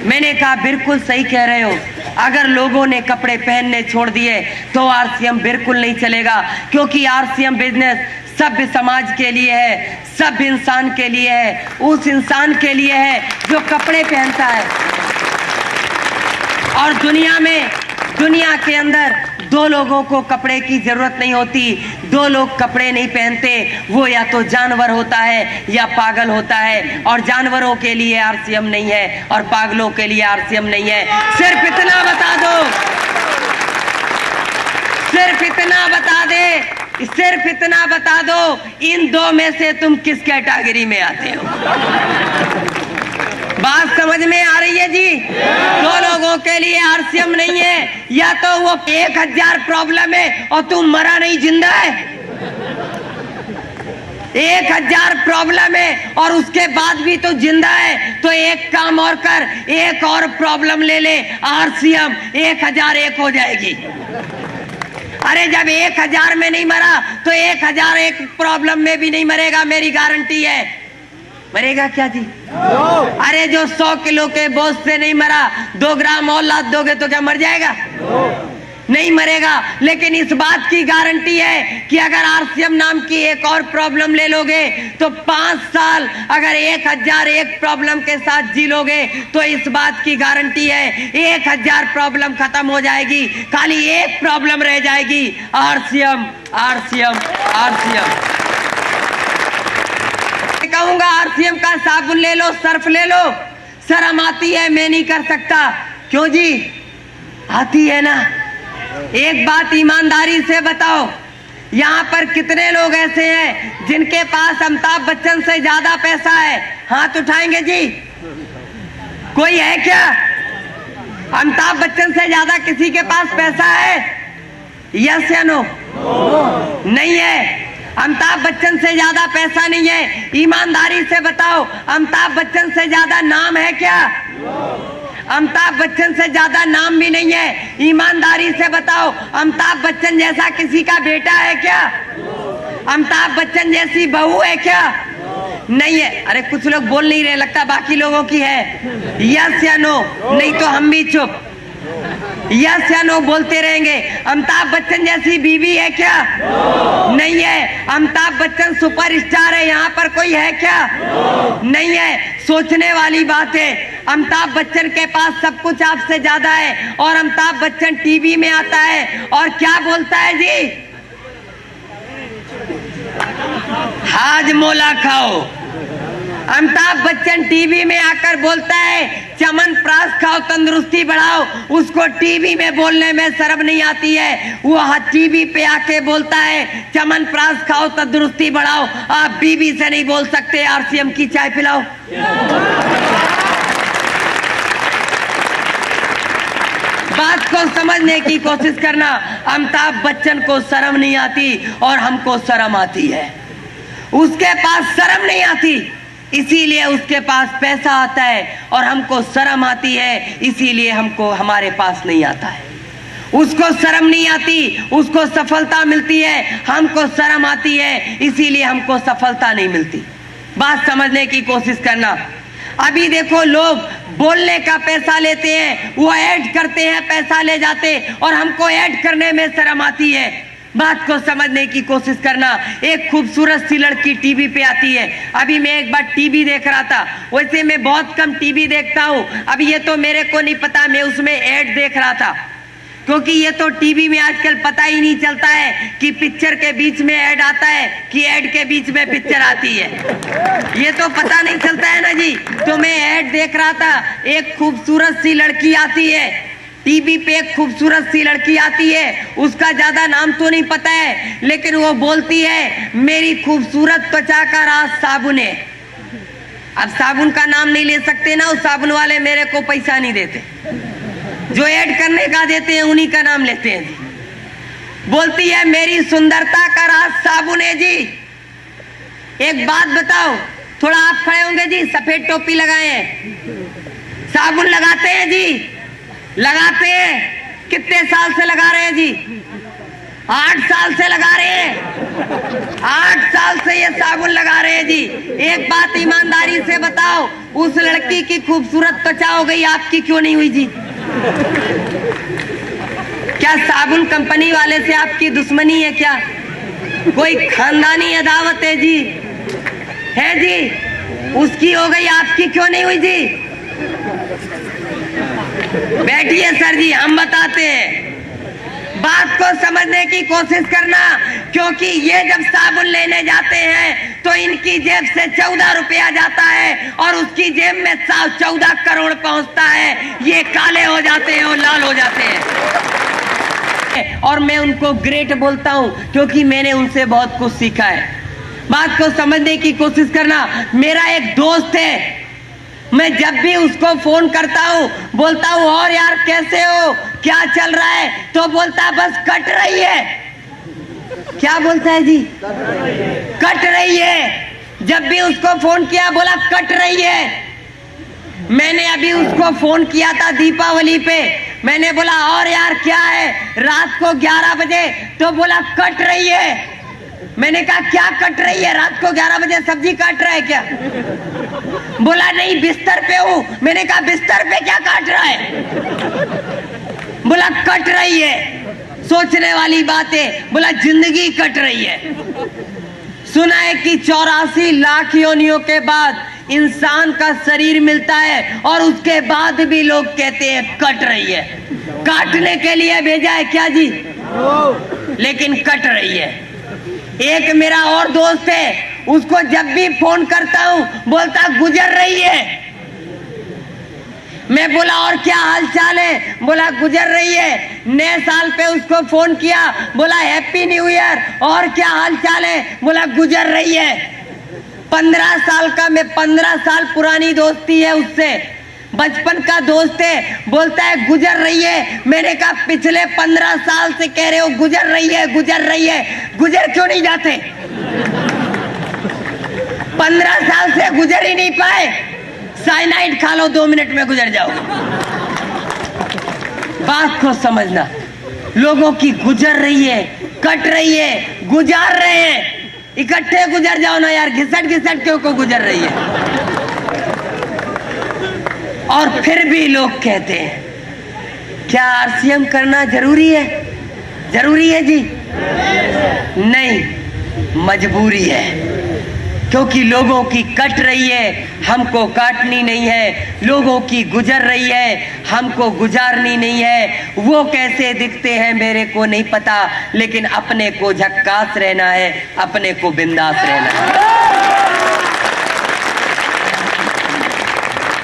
Speaker 1: मैंने कहा बिल्कुल सही कह रहे हो, अगर लोगों ने कपड़े पहनने छोड़ दिए तो आरसीएम बिल्कुल नहीं चलेगा, क्योंकि आरसीएम बिजनेस सभ्य समाज के लिए है, सभ्य इंसान के लिए है, उस इंसान के लिए है जो कपड़े पहनता है। और दुनिया के अंदर 2 लोगों को कपड़े की जरूरत नहीं होती। 2 लोग कपड़े नहीं पहनते, वो या तो जानवर होता है या पागल होता है। और जानवरों के लिए आरसीएम नहीं है और पागलों के लिए आरसीएम नहीं है। सिर्फ इतना बता दो, सिर्फ इतना बता दे, सिर्फ इतना बता दो, इन दो में से तुम किस कैटेगरी में आते हो? बात समझ में आ रही है जी? दो लोगों के लिए आरसीएम नहीं है, या तो वो 1000 प्रॉब्लम है और तू मरा नहीं जिंदा है। 1000 प्रॉब्लम है और उसके बाद भी तो जिंदा है, तो एक काम और कर, एक और प्रॉब्लम ले ले, आरसीएम 1001 हो जाएगी। अरे जब 1000 में नहीं मरा तो 1001 प्रॉब्लम में भी नहीं मरेगा, मेरी गारंटी है। मरेगा क्या जी? अरे जो 100 किलो के बोझ से नहीं मरा, 2 ग्राम और लाद दोगे तो क्या मर जाएगा? नहीं मरेगा। लेकिन इस बात की गारंटी है कि अगर आरसीएम नाम की एक और प्रॉब्लम ले लोगे तो 5 साल अगर 1001 प्रॉब्लम के साथ जी लोगे तो इस बात की गारंटी है 1000 प्रॉब्लम खत्म हो जाएगी, खाली एक प्रॉब्लम रह जाएगी, आरसीएम आरसीएम आरसीएम। कहूंगा आरसीएम का साबुन ले लो, सर्फ ले लो, शर्म आती है, मैं नहीं कर सकता। क्यों जी? आती है ना। एक बात ईमानदारी से बताओ, यहाँ पर कितने लोग ऐसे हैं जिनके पास अमिताभ बच्चन से ज्यादा पैसा है? हाथ उठाएंगे जी? कोई है क्या? अमिताभ बच्चन से ज्यादा किसी के पास पैसा है? यस या नो? नहीं है। अमिताभ बच्चन से ज्यादा पैसा नहीं है। ईमानदारी से बताओ, अमिताभ बच्चन से ज्यादा नाम है क्या? अमिताभ बच्चन से ज्यादा नाम भी नहीं है। ईमानदारी से बताओ, अमिताभ बच्चन जैसा किसी का बेटा है क्या? अमिताभ बच्चन जैसी बहू है क्या? नहीं है। अरे कुछ लोग बोल नहीं रहे, लगता बाकी लोगों की है। यस या नो? नहीं तो हम भी चुप। यस या नो बोलते रहेंगे। अमिताभ बच्चन जैसी बीवी है क्या? नहीं है। अमिताभ बच्चन सुपरस्टार है, यहाँ पर कोई है क्या? नहीं है। सोचने वाली बात है। अमिताभ बच्चन के पास सब कुछ आपसे ज्यादा है और अमिताभ बच्चन टीवी में आता है और क्या बोलता है जी? हाजमोला खाओ। अमिताभ बच्चन टीवी में आकर बोलता है च्यवनप्राश खाओ, तंदुरुस्ती बढ़ाओ। उसको टीवी में बोलने में शर्म नहीं आती है। वो टीवी पे आके बोलता है च्यवनप्राश खाओ, तंदुरुस्ती बढ़ाओ। आप बीबी से नहीं बोल सकते आरसीएम की चाय पिलाओ। बात को समझने की कोशिश करना। अमिताभ बच्चन को शर्म नहीं आती और हमको शर्म आती है। उसके पास शर्म नहीं आती, इसीलिए उसके पास पैसा आता है, और हमको शर्म आती है, इसीलिए हमको हमारे पास नहीं आता है। उसको शर्म नहीं आती, उसको सफलता मिलती है, हमको शर्म आती है, इसीलिए हमको सफलता नहीं मिलती। बात समझने की कोशिश करना। अभी देखो, लोग बोलने का पैसा लेते हैं, वो ऐड करते हैं, पैसा ले जाते, और हमको ऐड करने में शर्म आती है। बात को समझने की कोशिश करना। एक खूबसूरत सी लड़की टीवी पे आती है। अभी मैं एक बार टीवी देख रहा था, वैसे मैं बहुत कम टीवी देखता हूँ, अब ये तो मेरे को नहीं पता, मैं उसमें ऐड देख रहा था, क्योंकि ये तो टीवी में आजकल पता ही नहीं चलता है कि पिक्चर के बीच में ऐड आता है कि ऐड के बीच में पिक्चर आती है। ये तो पता नहीं चलता है ना जी। तो मैं ऐड देख रहा था, एक खूबसूरत सी लड़की आती है टीवी पे, एक खूबसूरत सी लड़की आती है, उसका ज्यादा नाम तो नहीं पता है, लेकिन वो बोलती है मेरी खूबसूरत त्वचा का राज साबुन है। अब साबुन का नाम नहीं ले सकते ना, उस साबुन वाले मेरे को पैसा नहीं देते, जो ऐड करने का देते हैं उन्हीं का नाम लेते हैं जी। बोलती है मेरी सुंदरता का राज साबुन है जी। एक बात बताओ, थोड़ा आप खड़े होंगे जी, सफेद टोपी लगाए हैं, साबुन लगाते हैं जी? लगाते हैं। कितने साल से लगा रहे हैं जी? 8 साल से लगा रहे हैं। 8 साल से ये साबुन लगा रहे हैं जी। एक बात ईमानदारी से बताओ, उस लड़की की खूबसूरत त्वचा हो गई, आपकी क्यों नहीं हुई जी? क्या साबुन कंपनी वाले से आपकी दुश्मनी है क्या? कोई खानदानी अदावत है जी? है जी? उसकी हो गई, आपकी क्यों नहीं हुई जी? बैठिए सर जी, हम बताते हैं। बात को समझने की कोशिश करना, क्योंकि ये जब साबुन लेने जाते हैं तो इनकी जेब से 14 रुपया जाता है और उसकी जेब में 14 करोड़ पहुंचता है। ये काले हो जाते हैं और लाल हो जाते हैं। हैं और मैं उनको ग्रेट बोलता हूं क्योंकि मैंने उनसे बहुत कुछ सीखा है। बात को समझने की कोशिश करना। मेरा एक दोस्त है, मैं जब भी उसको फोन करता हूं बोलता हूं और यार कैसे हो, क्या चल रहा है, तो बोलता है बस कट रही है। क्या बोलता है जी? कट रही है। जब भी उसको फोन किया बोला कट रही है। मैंने अभी उसको फोन किया था दीपावली पे, मैंने बोला और यार क्या है, रात को 11 बजे, तो बोला कट रही है। मैंने कहा क्या कट रही है, रात को 11 बजे सब्जी काट रहा है क्या? बोला नहीं बिस्तर पे हूं। मैंने कहा बिस्तर पे क्या काट रहा है? बोला कट रही है। सोचने वाली बात है। बोला जिंदगी कट रही है। सुना है कि 84 लाख योनियों के बाद इंसान का शरीर मिलता है और उसके बाद भी लोग कहते हैं कट रही है। काटने के लिए भेजा है क्या जी? लेकिन कट रही है। एक मेरा और दोस्त है, उसको जब भी फोन करता हूं बोलता गुजर रही है। मैं बोला और क्या हाल चाल है? बोला गुजर रही है। नए साल पे उसको फोन किया, बोला हैप्पी न्यू ईयर, और क्या हाल चाल है? बोला गुजर रही है। 15 साल का, मैं 15 साल पुरानी दोस्ती है उससे, बचपन का दोस्त है, बोलता है गुजर रही है। मैंने कहा पिछले 15 साल से कह रहे हो गुजर रही है, गुजर रही है, गुजर क्यों नहीं जाते? 15 साल से गुजर ही नहीं पाए। साइनाइड खा लो, 2 मिनट में गुजर जाओ। बात को समझना। लोगों की गुजर रही है, कट रही है, गुजार रहे हैं। इकट्ठे गुजर जाओ ना यार, घिसट घिसट क्यों को गुजर रही है। और फिर भी लोग कहते हैं क्या आरसीएम करना जरूरी है? जरूरी है जी? नहीं, मजबूरी है। क्योंकि लोगों की कट रही है, हमको काटनी नहीं है। लोगों की गुजर रही है, हमको गुजारनी नहीं है। वो कैसे दिखते हैं मेरे को नहीं पता, लेकिन अपने को झक्कास रहना है, अपने को बिंदास रहना है।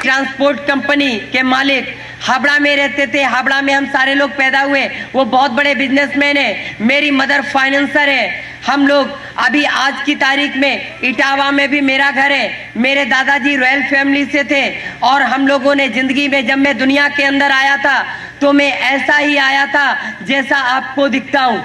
Speaker 1: ट्रांसपोर्ट कंपनी के मालिक हावड़ा में रहते थे। हावड़ा में हम सारे लोग पैदा हुए। वो बहुत बड़े बिजनेसमैन है। मेरी मदर फाइनेंसर है। हम लोग अभी आज की तारीख में इटावा में भी मेरा घर है। मेरे दादाजी रॉयल फैमिली से थे और हम लोगों ने जिंदगी में, जब मैं दुनिया के अंदर आया था तो मैं ऐसा ही आया था जैसा आपको दिखता हूँ।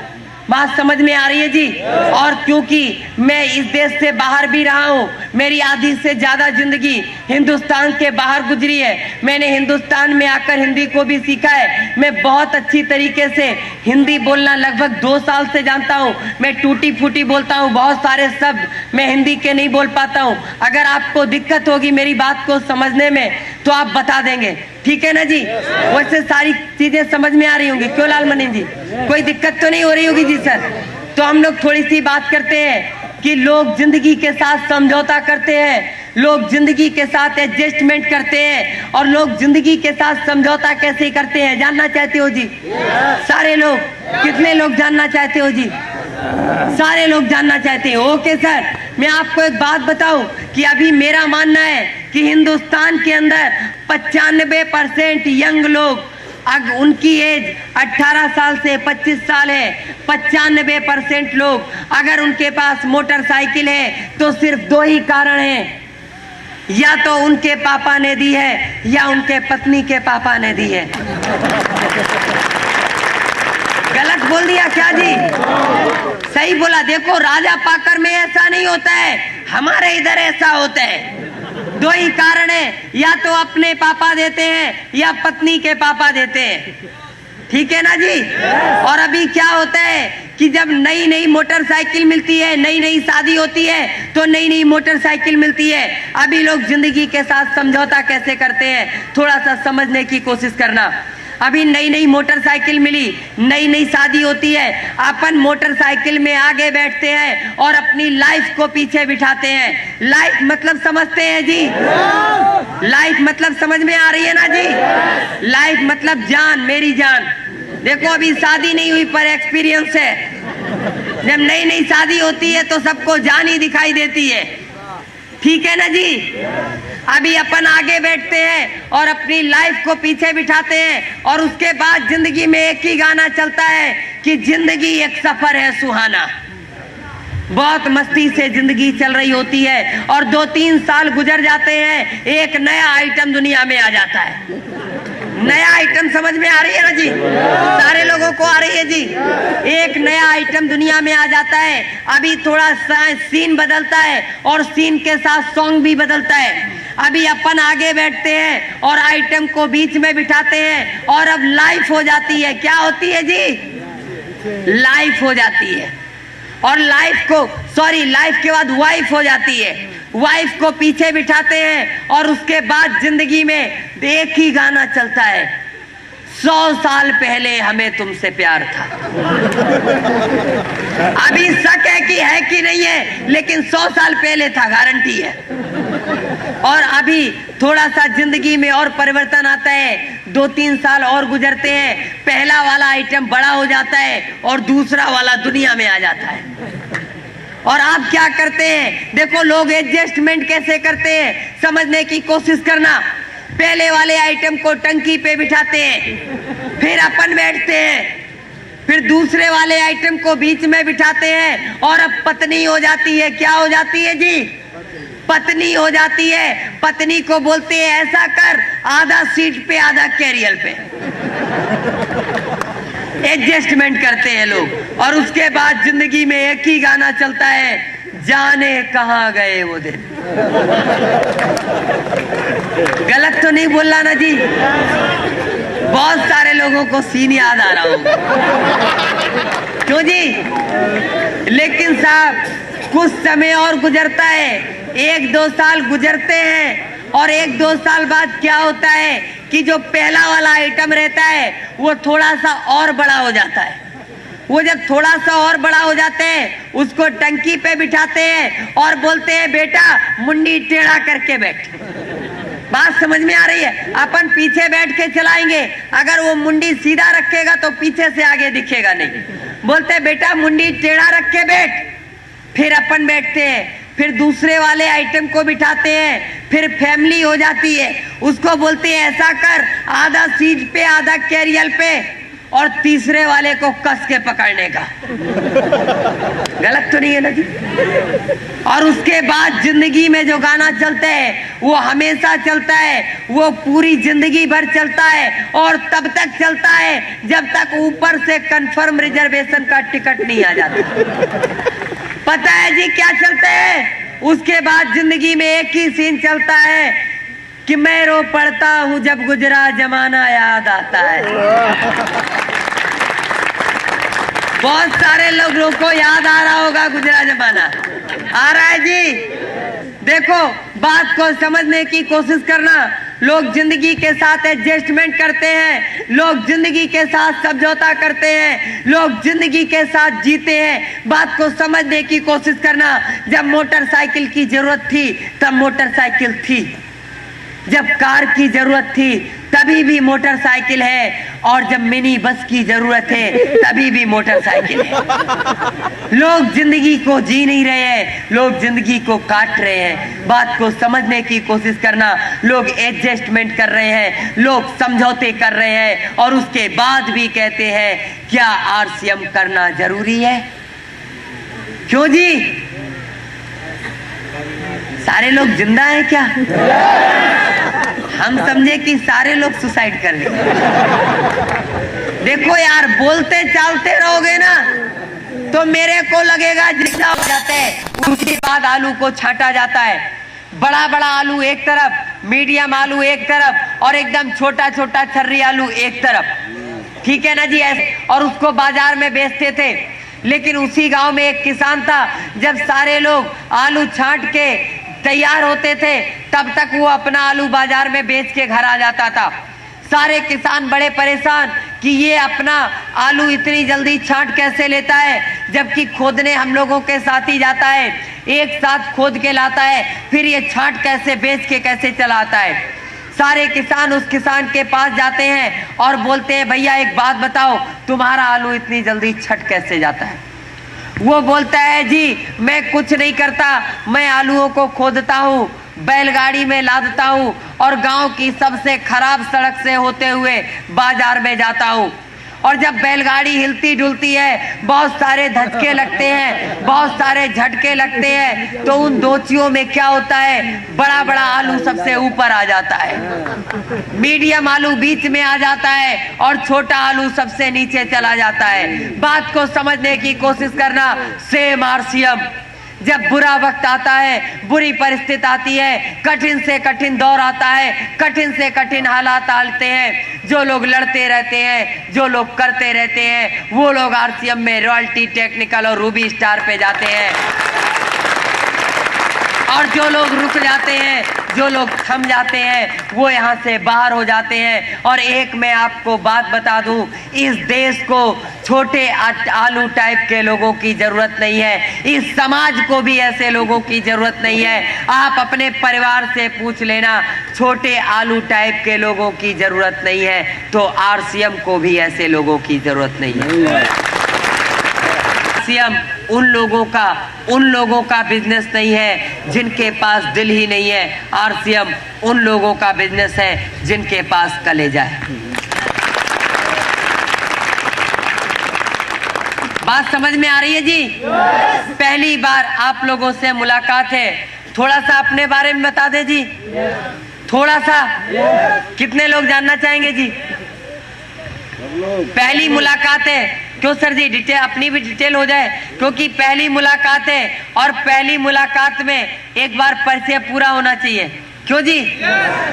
Speaker 1: बात समझ में आ रही है जी? और क्योंकि मैं इस देश से बाहर भी रहा हूं, मेरी आधी से ज्यादा जिंदगी हिंदुस्तान के बाहर गुजरी है। मैंने हिंदुस्तान में आकर हिंदी को भी सीखा है। मैं बहुत अच्छी तरीके से हिंदी बोलना लगभग 2 साल से जानता हूं। मैं टूटी फूटी बोलता हूं, बहुत सारे शब्द मैं हिंदी के नहीं बोल पाता हूं। अगर आपको दिक्कत होगी मेरी बात को समझने में तो आप बता देंगे, ठीक है ना जी? वैसे सारी चीजें समझ में आ रही होंगी, क्यों लालमणि जी? कोई दिक्कत तो नहीं हो रही होगी जी सर? तो हम लोग थोड़ी सी बात करते हैं कि लोग जिंदगी के साथ समझौता करते हैं, लोग जिंदगी के साथ एडजस्टमेंट करते हैं, और लोग जिंदगी के साथ समझौता कैसे करते हैं जानना चाहते हो जी? सारे लोग, कितने लोग जानना चाहते हो जी? सारे लोग जानना चाहते हैं। ओके सर, मैं आपको एक बात बताऊं कि अभी मेरा मानना है कि हिंदुस्तान के अंदर 95% यंग लोग, अगर उनकी एज 18 साल से 25 साल है, 95% लोग अगर उनके पास मोटरसाइकिल है तो सिर्फ 2 ही कारण हैं, या तो उनके पापा ने दी है या उनके पत्नी के पापा ने दी है। गलत बोल दिया क्या जी? सही बोला। देखो राजा पाकर में ऐसा नहीं होता है, हमारे इधर ऐसा होता है। 2 ही कारण है, या तो अपने पापा देते हैं या पत्नी के पापा देते हैं, ठीक है ना जी? और अभी क्या होता है कि जब नई नई मोटरसाइकिल मिलती है, नई नई शादी होती है तो नई नई मोटरसाइकिल मिलती है। अभी लोग जिंदगी के साथ समझौता कैसे करते हैं, थोड़ा सा समझने की कोशिश करना। अभी नई नई मोटरसाइकिल मिली, नई नई शादी होती है, अपन मोटरसाइकिल में आगे बैठते हैं और अपनी लाइफ को पीछे बिठाते हैं। लाइफ मतलब समझते हैं जी? लाइफ मतलब समझ में आ रही है ना जी? लाइफ मतलब जान, मेरी जान। देखो अभी शादी नहीं हुई पर एक्सपीरियंस है। जब नई नई शादी होती है तो सबको जान ही दिखाई देती है, ठीक है ना जी? अभी अपन आगे बैठते हैं और अपनी लाइफ को पीछे बिठाते हैं और उसके बाद जिंदगी में एक ही गाना चलता है कि जिंदगी एक सफर है सुहाना। बहुत मस्ती से जिंदगी चल रही होती है और 2-3 साल गुजर जाते हैं, एक नया आइटम दुनिया में आ जाता है। नया आइटम समझ में आ रही है ना जी? सारे लोगों को आ रही है जी? एक नया आइटम दुनिया में आ जाता है। अभी थोड़ा सीन बदलता है और सीन के साथ सॉन्ग भी बदलता है। अभी अपन आगे बैठते हैं और आइटम को बीच में बिठाते हैं और अब लाइफ हो जाती है। क्या होती है जी? लाइफ हो जाती है। और लाइफ के बाद वाइफ हो जाती है। वाइफ को पीछे बिठाते हैं और उसके बाद जिंदगी में एक ही गाना चलता है, 100 साल पहले हमें तुमसे प्यार था। अभी शक है कि नहीं है, लेकिन 100 साल पहले था, गारंटी है। और अभी थोड़ा सा जिंदगी में और परिवर्तन आता है, 2-3 साल और गुजरते हैं, पहला वाला आइटम बड़ा हो जाता है और दूसरा वाला दुनिया में आ जाता है। और आप क्या करते हैं? देखो लोग एडजस्टमेंट कैसे करते हैं, समझने की कोशिश करना। पहले वाले आइटम को टंकी पे बिठाते हैं, फिर अपन बैठते हैं, फिर दूसरे वाले आइटम को बीच में बिठाते हैं और अब पत्नी हो जाती है। क्या हो जाती है जी? पत्नी हो जाती है। पत्नी को बोलते हैं ऐसा कर, आधा सीट पे आधा कैरियर पे। एडजस्टमेंट करते हैं लोग और उसके बाद जिंदगी में एक ही गाना चलता है, जाने कहां गए वो दिन। गलत तो नहीं बोलना ना जी? बहुत सारे लोगों को सीन याद आ रहा होगा, क्यों जी? लेकिन साहब कुछ समय और गुजरता है, 1-2 साल गुजरते हैं और 1-2 साल बाद क्या होता है कि जो पहला वाला आइटम रहता है वो थोड़ा सा और बड़ा हो जाता है। वो जब थोड़ा सा और बड़ा हो जाते हैं, उसको टंकी पे बिठाते हैं और बोलते हैं बेटा मुंडी टेढ़ा करके बैठ। बात समझ में आ रही है? अपन पीछे बैठ के चलाएंगे, अगर वो मुंडी सीधा रखेगा तो पीछे से आगे दिखेगा नहीं। बोलते हैं बेटा मुंडी टेढ़ा रख के बैठ। फिर अपन बैठते हैं, फिर दूसरे वाले आइटम को बिठाते हैं, फिर फैमिली हो जाती है, उसको बोलते हैं ऐसा कर, आधा सीट पे आधा कैरियर पे, और तीसरे वाले को कस के पकड़ने का। गलत तो नहीं है ना जी? और उसके बाद जिंदगी में जो गाना चलता है वो हमेशा चलता है, वो पूरी जिंदगी भर चलता है और तब तक चलता है जब तक ऊपर से कंफर्म रिजर्वेशन का टिकट नहीं आ जाता। पता है जी क्या चलता है? उसके बाद जिंदगी में एक ही सीन चलता है कि मैं रो पड़ता हूं जब गुजरा जमाना याद आता है। बहुत सारे लोगों को याद आ रहा होगा गुजरा जमाना। आ रहा है जी? देखो बात को समझने की कोशिश करना। लोग जिंदगी के साथ एडजस्टमेंट करते हैं, लोग जिंदगी के साथ समझौता करते हैं, लोग जिंदगी के साथ जीते हैं। बात को समझने की कोशिश करना। जब मोटरसाइकिल की जरूरत थी तब मोटरसाइकिल थी, जब कार की जरूरत थी तभी भी मोटरसाइकिल है, और जब मिनी बस की जरूरत है तभी भी मोटरसाइकिल है। लोग जिंदगी को जी नहीं रहे हैं, लोग जिंदगी को काट रहे हैं। बात को समझने की कोशिश करना। लोग एडजस्टमेंट कर रहे हैं, लोग समझौते कर रहे हैं और उसके बाद भी कहते हैं क्या आरसीएम करना जरूरी है? क्यों जी? सारे लोग जिंदा हैं क्या? हम समझे कि सारे लोग सुसाइड कर लेंगे। देखो यार, बोलते चालते रहोगे ना तो मेरे को लगेगा जिंदा हो जाते हैं। उसके बाद आलू को छांटा जाता है, बड़ा बड़ा आलू एक तरफ, मीडियम आलू एक तरफ और एकदम छोटा छोटा छर्री आलू एक तरफ। ठीक है ना जी? ऐसे और उसको बाजार में बेचते थे। लेकिन उसी गांव में एक किसान था, जब सारे लोग आलू छांट के तैयार होते थे तब तक वो अपना आलू बाजार में बेच के घर आ जाता था। सारे किसान बड़े परेशान कि ये अपना आलू इतनी जल्दी छांट कैसे लेता है, जबकि खोदने हम लोगों के साथ ही जाता है, एक साथ खोद के लाता है, फिर ये छांट कैसे बेच के कैसे चलाता है। सारे किसान उस किसान के पास जाते हैं और बोलते हैं भैया एक बात बताओ, तुम्हारा आलू इतनी जल्दी छट कैसे जाता है? वो बोलता है जी मैं कुछ नहीं करता, मैं आलूओं को खोदता हूँ, बैलगाड़ी में लादता हूँ और गांव की सबसे खराब सड़क से होते हुए बाजार में जाता हूँ। और जब बैलगाड़ी हिलती डुलती है, बहुत सारे धक्के लगते हैं, बहुत सारे झटके लगते हैं, तो उन दोचियों में क्या होता है, बड़ा बड़ा आलू सबसे ऊपर आ जाता है, मीडियम आलू बीच में आ जाता है और छोटा आलू सबसे नीचे चला जाता है। बात को समझने की कोशिश करना। Same RCM. जब बुरा वक्त आता है, बुरी परिस्थिति आती है, कठिन से कठिन दौर आता है, कठिन से कठिन हालात आते हैं, जो लोग लड़ते रहते हैं, जो लोग करते रहते हैं, वो लोग आरसीएम में रॉयल्टी, टेक्निकल और रूबी स्टार पे जाते हैं। और जो लोग रुक जाते हैं, जो लोग थम जाते हैं, वो यहाँ से बाहर हो जाते हैं। और एक मैं आपको बात बता दूं, इस देश को छोटे आलू टाइप के लोगों की जरूरत नहीं है, इस समाज को भी ऐसे लोगों की जरूरत नहीं है। आप अपने परिवार से पूछ लेना, छोटे आलू टाइप के लोगों की जरूरत नहीं है, तो आरसीएम को भी ऐसे लोगों की जरूरत नहीं है। आरसीएम उन लोगों का बिजनेस नहीं है जिनके पास दिल ही नहीं है। आरसीएम उन लोगों का बिजनेस है जिनके पास कलेजा है। बात समझ में आ रही है जी? पहली बार आप लोगों से मुलाकात है, थोड़ा सा अपने बारे में बता दे जी, थोड़ा सा। कितने लोग जानना चाहेंगे जी? पहली मुलाकात है, क्यों सर जी? डिटेल, अपनी भी डिटेल हो जाए, क्योंकि पहली मुलाकात है और पहली मुलाकात में एक बार परिचय पूरा होना चाहिए। क्यों जी?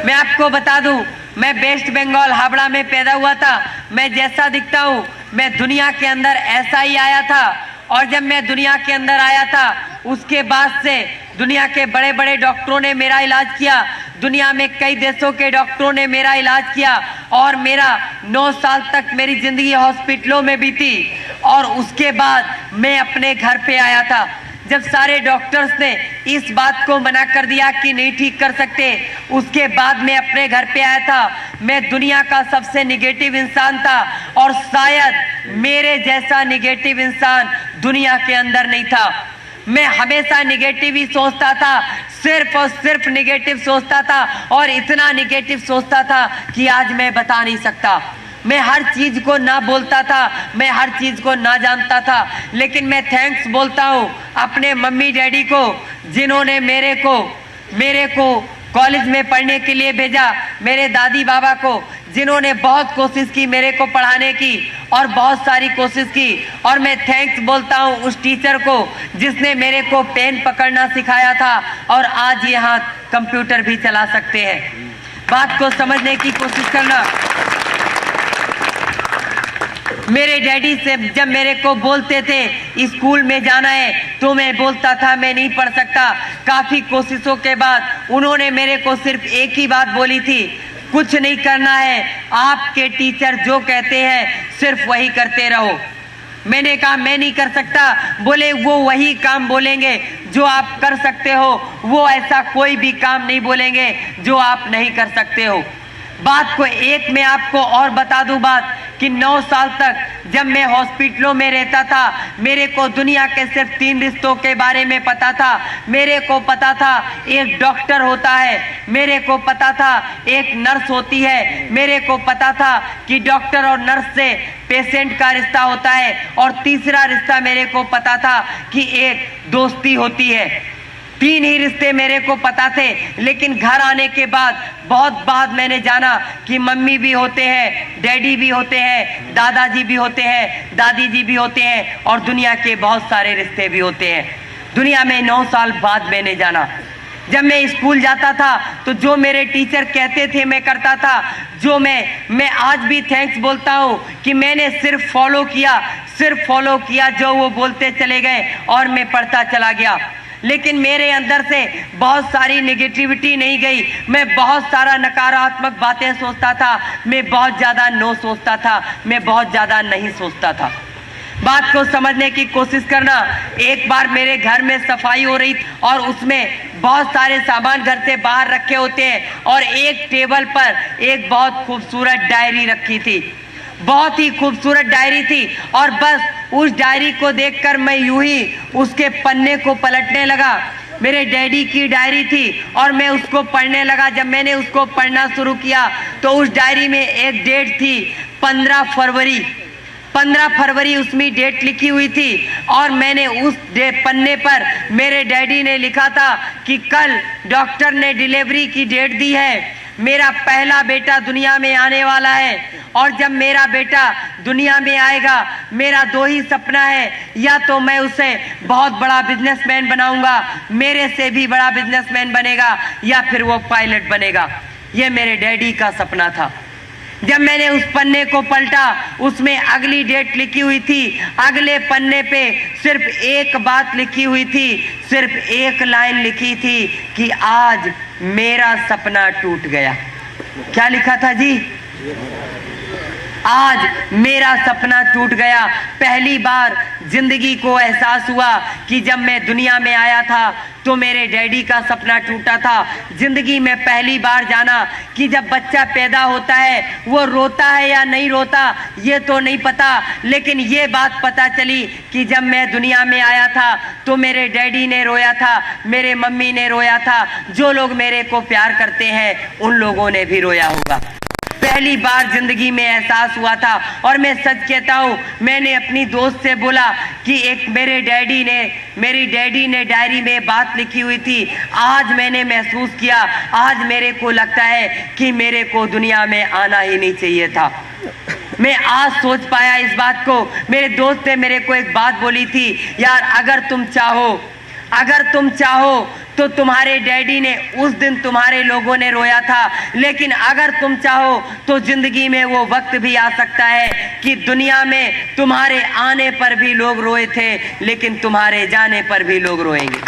Speaker 1: मैं आपको बता दूं, मैं वेस्ट बंगाल हावड़ा में पैदा हुआ था। मैं जैसा दिखता हूं, मैं दुनिया के अंदर ऐसा ही आया था। और जब मैं दुनिया के अंदर आया था, उसके बाद से दुनिया के बड़े बड़े डॉक्टरों ने मेरा इलाज किया, दुनिया में कई देशों के डॉक्टरों ने मेरा इलाज किया, और मेरा 9 साल तक मेरी जिंदगी हॉस्पिटलों में बीती। और उसके बाद मैं अपने घर पे आया था, जब सारे डॉक्टर्स ने इस बात को मना कर दिया कि नहीं ठीक कर सकते, उसके बाद मैं अपने घर पे आया था। मैं दुनिया का सबसे निगेटिव इंसान था, और शायद मेरे जैसा निगेटिव इंसान दुनिया के अंदर नहीं था। मैं हमेशा निगेटिव ही सोचता था, सिर्फ और सिर्फ निगेटिव सोचता था, और इतना निगेटिव सोचता था कि आज मैं बता नहीं सकता। मैं हर चीज को ना बोलता था, मैं हर चीज को ना जानता था, लेकिन मैं थैंक्स बोलता हूँ अपने मम्मी डैडी को, जिन्होंने मेरे को कॉलेज में पढ़ने के लिए भेजा, मेरे दादी बाबा को, जिन्होंने बहुत कोशिश की मेरे को पढ़ाने की, और बहुत सारी कोशिश की। और मैं थैंक्स बोलता हूँ उस टीचर को जिसने मेरे को पेन पकड़ना सिखाया था, और आज यहाँ कंप्यूटर भी चला सकते हैं। बात को समझने की कोशिश करना। मेरे डैडी से जब मेरे को बोलते थे स्कूल में जाना है, तो मैं बोलता था मैं नहीं पढ़ सकता। काफी कोशिशों के बाद उन्होंने मेरे को सिर्फ एक ही बात बोली थी, कुछ नहीं करना है, आपके टीचर जो कहते हैं सिर्फ वही करते रहो। मैंने कहा मैं नहीं कर सकता। बोले वो वही काम बोलेंगे जो आप कर सकते हो, वो ऐसा कोई भी काम नहीं बोलेंगे जो आप नहीं कर सकते हो। बात को एक मैं आपको और बता दूं बात, कि 9 साल तक जब मैं हॉस्पिटलों में रहता था, मेरे को दुनिया के सिर्फ 3 रिश्तों के बारे में पता था। मेरे को पता था एक डॉक्टर होता है, मेरे को पता था एक नर्स होती है, मेरे को पता था कि डॉक्टर और नर्स से पेशेंट का रिश्ता होता है, और तीसरा रिश्ता मेरे को पता था कि एक दोस्ती होती है। 3 ही रिश्ते मेरे को पता थे, लेकिन घर आने के बाद बहुत बाद मैंने जाना कि मम्मी भी होते हैं, डैडी भी होते हैं, दादाजी भी होते हैं, दादी जी भी होते हैं, और दुनिया के बहुत सारे रिश्ते भी होते हैं। दुनिया में 9 साल बाद मैंने जाना। जब मैं स्कूल जाता था तो जो मेरे टीचर कहते थे मैं करता था। जो मैं आज भी थैंक्स बोलता हूँ कि मैंने सिर्फ फॉलो किया जो वो बोलते चले गए, और मैं पढ़ता चला गया। लेकिन मेरे अंदर से बहुत सारी नेगेटिविटी नहीं गई। मैं बहुत सारा नकारात्मक बातें सोचता था, मैं बहुत ज़्यादा नो सोचता था, मैं बहुत ज़्यादा नहीं सोचता था। बात को समझने की कोशिश करना। एक बार मेरे घर में सफाई हो रही और उसमें बहुत सारे सामान घर से बाहर रखे होते हैं, और एक टेबल पर एक बहुत खूबसूरत डायरी रखी थी, बहुत ही खूबसूरत डायरी थी। और बस उस डायरी को देखकर मैं यूं ही उसके पन्ने को पलटने लगा। मेरे डैडी की डायरी थी और मैं उसको पढ़ने लगा। जब मैंने उसको पढ़ना शुरू किया तो उस डायरी में एक डेट थी 15 फरवरी। 15 फरवरी उसमें डेट लिखी हुई थी और मैंने उस पन्ने पर मेरे डैडी ने लिखा था कि कल डॉक्टर ने डिलीवरी की डेट दी है, मेरा पहला बेटा दुनिया में आने वाला है और जब मेरा बेटा दुनिया में आएगा मेरा दो ही सपना है, या तो मैं उसे बहुत बड़ा बिजनेसमैन बनाऊंगा, मेरे से भी बड़ा बिजनेसमैन बनेगा, या फिर वो पायलट बनेगा। ये मेरे डैडी का सपना था। जब मैंने उस पन्ने को पलटा उसमें अगली डेट लिखी हुई थी, अगले पन्ने पे सिर्फ एक बात लिखी हुई थी, सिर्फ एक लाइन लिखी थी कि आज मेरा सपना टूट गया। क्या लिखा था जी? आज मेरा सपना टूट गया। पहली बार जिंदगी को एहसास हुआ कि जब मैं दुनिया में आया था तो मेरे डैडी का सपना टूटा था। जिंदगी में पहली बार जाना कि जब बच्चा पैदा होता है वो रोता है या नहीं रोता ये तो नहीं पता, लेकिन ये बात पता चली कि जब मैं दुनिया में आया था तो मेरे डैडी ने रोया था, मेरे मम्मी ने रोया था, जो लोग मेरे को प्यार करते हैं उन लोगों ने भी रोया होगा। पहली बार जिंदगी में एहसास हुआ था। और मैं सच कहता हूँ, मैंने अपनी दोस्त से बोला कि एक मेरी डैडी ने डायरी में बात लिखी हुई थी, आज मैंने महसूस किया, आज मेरे को लगता है कि मेरे को दुनिया में आना ही नहीं चाहिए था। मैं आज सोच पाया इस बात को। मेरे दोस्त ने मेरे को एक बात बोली थी, यार अगर तुम चाहो तो तुम्हारे डैडी ने उस दिन तुम्हारे लोगों ने रोया था, लेकिन अगर तुम चाहो तो जिंदगी में वो वक्त भी आ सकता है कि दुनिया में तुम्हारे आने पर भी लोग रोए थे, लेकिन तुम्हारे जाने पर भी लोग रोएंगे।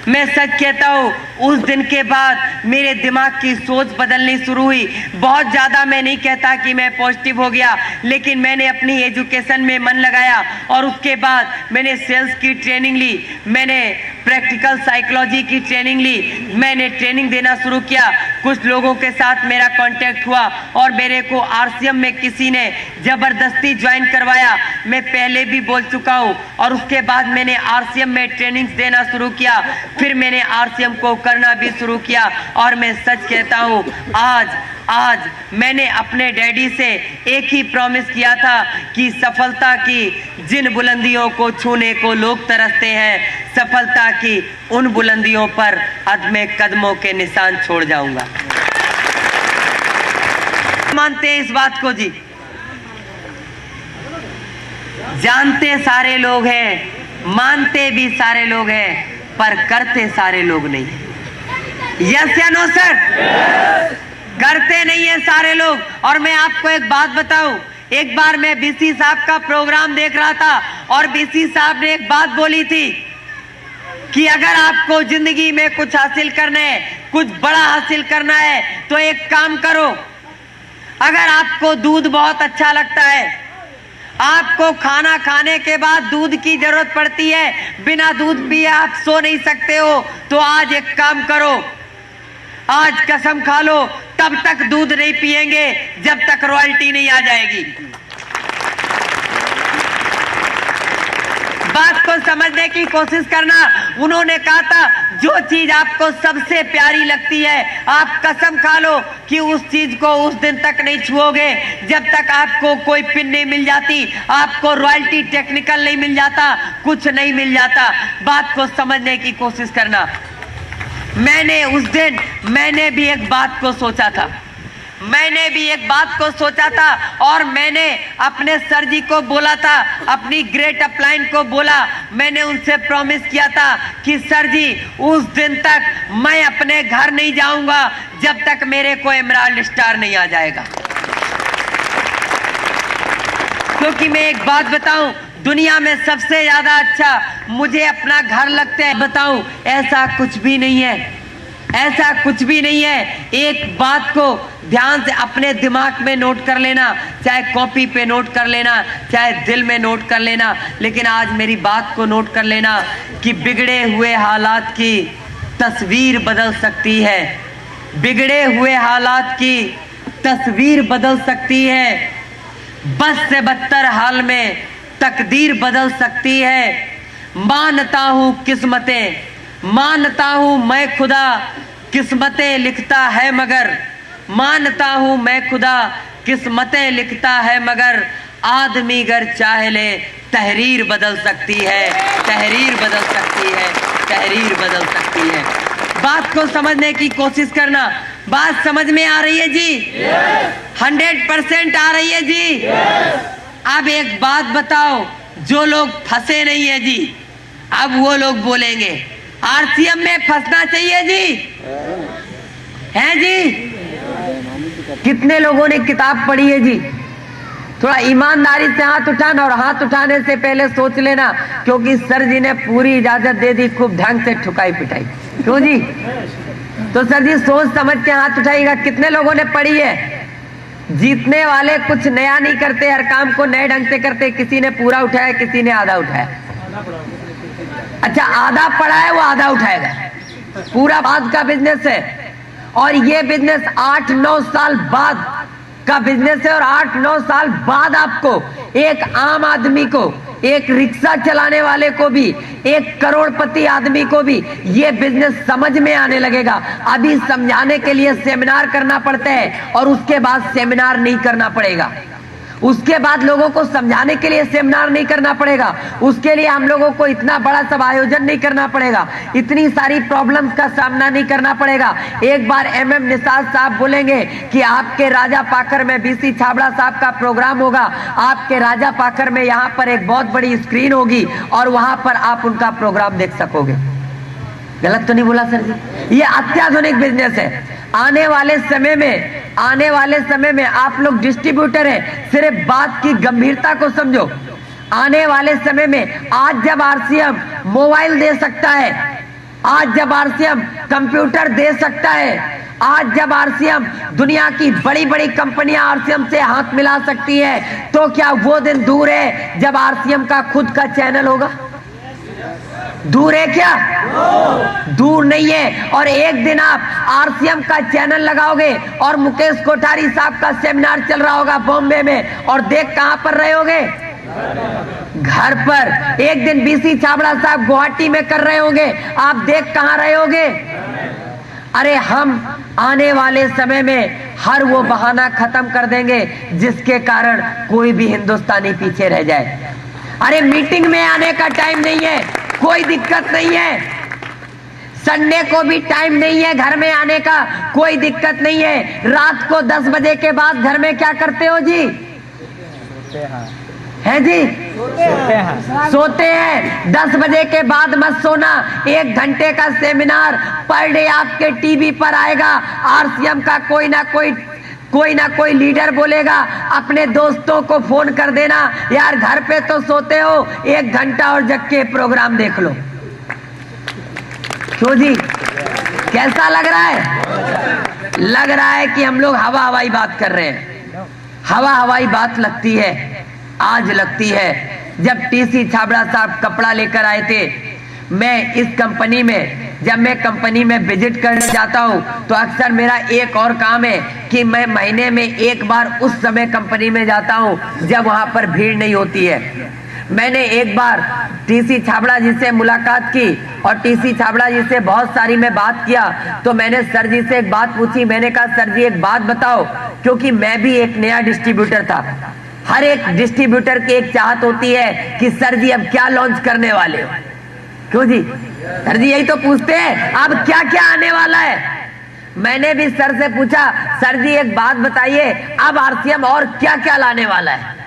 Speaker 1: मैं सच कहता हूँ, उस दिन के बाद मेरे दिमाग की सोच बदलनी शुरू हुई। बहुत ज़्यादा मैं नहीं कहता कि मैं पॉजिटिव हो गया, लेकिन मैंने अपनी एजुकेशन में मन लगाया और उसके बाद मैंने सेल्स की ट्रेनिंग ली, मैंने प्रैक्टिकल साइकोलॉजी की ट्रेनिंग ली, मैंने ट्रेनिंग देना शुरू किया। कुछ लोगों के साथ मेरा कांटेक्ट हुआ और मेरे को आरसीएम में किसी ने ज़बरदस्ती ज्वाइन करवाया। मैं पहले भी बोल चुका हूँ। और उसके बाद मैंने आरसीएम में ट्रेनिंग देना शुरू किया, फिर मैंने आरसीएम को करना भी शुरू किया। और मैं सच कहता हूँ, आज मैंने अपने डैडी से एक ही प्रॉमिस किया था कि सफलता की जिन बुलंदियों को छूने को लोग तरसते हैं, सफलता की उन बुलंदियों पर अदमे कदमों के निशान छोड़ जाऊंगा। मानते हैं इस बात को जी? जानते सारे लोग हैं, मानते भी सारे लोग हैं, पर करते सारे लोग नहीं। यस या नो सर? करते नहीं है सारे लोग। और मैं आपको एक बात बताऊं, एक बार मैं बीसी साहब का प्रोग्राम देख रहा था और बीसी साहब ने एक बात बोली थी कि अगर आपको जिंदगी में कुछ हासिल करना है, कुछ बड़ा हासिल करना है, तो एक काम करो। अगर आपको दूध बहुत अच्छा लगता है, आपको खाना खाने के बाद दूध की जरूरत पड़ती है, बिना दूध पिए आप सो नहीं सकते हो, तो आज एक काम करो, आज कसम खा लो, तब तक दूध नहीं पिएंगे जब तक रॉयल्टी नहीं आ जाएगी। बात को समझने की कोशिश करना। उन्होंने कहा था, जो चीज आपको सबसे प्यारी लगती है, आप कसम खा लो कि उस चीज को उस दिन तक नहीं छुओगे जब तक आपको कोई पिन नहीं मिल जाती, आपको रॉयल्टी टेक्निकल नहीं मिल जाता, कुछ नहीं मिल जाता। बात को समझने की कोशिश करना। मैंने भी एक बात को सोचा था और मैंने अपने सर जी को बोला था, अपनी ग्रेट अपलाइन को बोला, मैंने उनसे प्रॉमिस किया था कि सर जी उस दिन तक मैं अपने घर नहीं जाऊंगा जब तक मेरे को एमराल्ड स्टार नहीं आ जाएगा। क्योंकि मैं एक बात बताऊं, दुनिया में सबसे ज्यादा अच्छा मुझे अपना घर लगता है। बताऊं, ऐसा कुछ भी नहीं है, ऐसा कुछ भी नहीं है। एक बात को ध्यान से अपने दिमाग में नोट कर लेना, चाहे कॉपी पे नोट कर लेना, चाहे दिल में नोट कर लेना, लेकिन आज मेरी बात को नोट कर लेना कि बिगड़े हुए हालात की तस्वीर बदल सकती है। बिगड़े हुए हालात की तस्वीर बदल सकती है। बस से बदतर हाल में तकदीर बदल सकती है। मानता हूं किस्मतें, मानता हूं मैं खुदा किस्मतें लिखता है मगर, मानता हूं मैं खुदा किस्मतें लिखता है मगर, आदमी अगर चाह ले तहरीर बदल सकती है, तहरीर बदल सकती है, तहरीर बदल सकती है। बात को समझने की कोशिश करना। बात समझ में आ रही है जी? 100% आ रही है जी? अब एक बात बताओ, जो लोग फंसे नहीं है जी, अब वो लोग बोलेंगे आरसीएम में फंसना चाहिए जी, है जी? कितने लोगों ने किताब पढ़ी है जी? थोड़ा ईमानदारी से हाथ उठाना, और हाथ उठाने से पहले सोच लेना, क्योंकि सर जी ने पूरी इजाजत दे दी, खूब ढंग से ठुकाई पिटाई। क्यों जी? तो सर जी सोच समझ के हाथ उठाइएगा। कितने लोगों ने पढ़ी है? जीतने वाले कुछ नया नहीं करते, हर काम को नए ढंग से करते। किसी ने पूरा उठाया, किसी ने आधा उठाया। अच्छा, आधा पढ़ा है वो आधा उठाएगा। पूरा बाद का बिजनेस है, और ये बिजनेस 8-9 साल बाद का बिजनेस है। और 8-9 साल बाद आपको, एक आम आदमी को, एक रिक्शा चलाने वाले को भी, एक करोड़पति आदमी को भी ये बिजनेस समझ में आने लगेगा। अभी समझाने के लिए सेमिनार करना पड़ता है, और उसके बाद सेमिनार नहीं करना पड़ेगा। उसके बाद लोगों को समझाने के लिए सेमिनार नहीं करना पड़ेगा। उसके लिए हम लोगों को इतना बड़ा सब आयोजन नहीं करना पड़ेगा, इतनी सारी प्रॉब्लम्स का सामना नहीं करना पड़ेगा। एक बार MM निषाद साहब बोलेंगे कि आपके राजा पाकर में BC छाबड़ा साहब का प्रोग्राम होगा, आपके राजा पाकर में यहाँ पर एक बहुत बड़ी स्क्रीन होगी, और वहां पर आप उनका प्रोग्राम देख सकोगे। गलत तो नहीं बोला सर जी? ये अत्याधुनिक बिजनेस है। आने वाले समय में आप लोग डिस्ट्रीब्यूटर हैं, सिर्फ बात की गंभीरता को समझो। आने वाले समय में, आज जब RCM मोबाइल दे सकता है, आज जब RCM कंप्यूटर दे सकता है, आज जब RCM दुनिया की बड़ी बड़ी कंपनियां RCM से हाथ मिला सकती है, तो क्या वो दिन दूर है जब RCM का खुद का चैनल होगा? दूर है क्या? दूर नहीं है। और एक दिन आप RCM का चैनल लगाओगे, और मुकेश कोठारी साहब का सेमिनार चल रहा होगा बॉम्बे में, और देख कहां पर रहे होगे? घर पर। एक दिन BC छाबड़ा साहब गुवाहाटी में कर रहे होंगे, आप देख कहां रहे होगे? अरे हम आने वाले समय में हर वो बहाना खत्म कर देंगे जिसके कारण कोई भी हिंदुस्तानी पीछे रह जाए। अरे मीटिंग में आने का टाइम नहीं है, कोई दिक्कत नहीं है। संडे को भी टाइम नहीं है घर में आने का, कोई दिक्कत नहीं है। रात को 10 बजे के बाद घर में क्या करते हो जी? है जी? सोते हैं। 10 बजे के बाद मत सोना। 1 घंटे का सेमिनार पर डे आपके टीवी पर आएगा। RCM का कोई ना कोई लीडर बोलेगा, अपने दोस्तों को फोन कर देना, यार घर पे तो सोते हो, 1 घंटा और जग के प्रोग्राम देख लो। क्यों जी? कैसा लग रहा है? लग रहा है कि हम लोग हवा हवाई बात कर रहे हैं। हवा हवाई बात लगती है, आज लगती है। जब TC छाबड़ा साहब कपड़ा लेकर आए थे, मैं इस कंपनी में, जब मैं कंपनी में विजिट करने जाता हूं, तो अक्सर मेरा एक और काम है कि मैं महीने में एक बार उस समय कंपनी में जाता हूं जब वहां पर भीड़ नहीं होती है। मैंने एक बार TC छाबड़ा जी से मुलाकात की, और TC छाबड़ा जी से बहुत सारी मैं बात किया। तो मैंने सर जी से एक बात पूछी। मैंने कहा, सर जी एक बात बताओ, क्योंकि मैं भी एक नया डिस्ट्रीब्यूटर था। हर एक डिस्ट्रीब्यूटर की एक चाहत होती है कि सर जी अब क्या लॉन्च करने वाले हो? क्यों जी? सर जी यही तो पूछते हैं, अब क्या क्या आने वाला है? मैंने भी सर से पूछा, सर जी एक बात बताइए, अब RCM और क्या क्या लाने वाला है?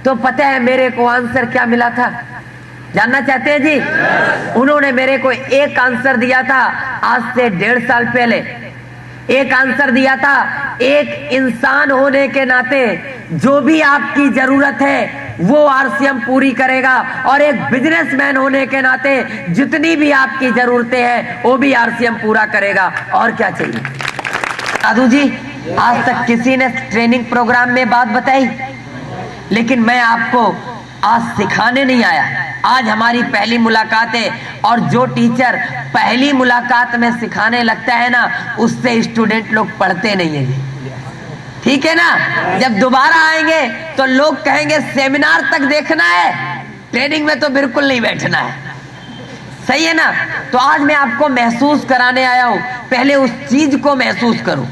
Speaker 1: तो पता है मेरे को आंसर क्या मिला था? जानना चाहते हैं जी? उन्होंने मेरे को एक आंसर दिया था आज से 1.5 साल पहले। एक आंसर दिया था, एक इंसान होने के नाते जो भी आपकी जरूरत है वो RCM पूरी करेगा, और एक बिजनेसमैन होने के नाते जितनी भी आपकी जरूरतें हैं वो भी RCM पूरा करेगा। और क्या चाहिए? साधु जी, आज तक किसी ने ट्रेनिंग प्रोग्राम में बात बताई, लेकिन मैं आपको आज सिखाने नहीं आया। आज हमारी पहली मुलाकात है, और जो टीचर पहली मुलाकात में सिखाने लगता है ना, उससे स्टूडेंट लोग पढ़ते नहीं है। ठीक है ना। जब दोबारा आएंगे तो लोग कहेंगे सेमिनार तक देखना है, ट्रेनिंग में तो बिल्कुल नहीं बैठना है। सही है ना। तो आज मैं आपको महसूस कराने आया हूं, पहले उस चीज को महसूस करो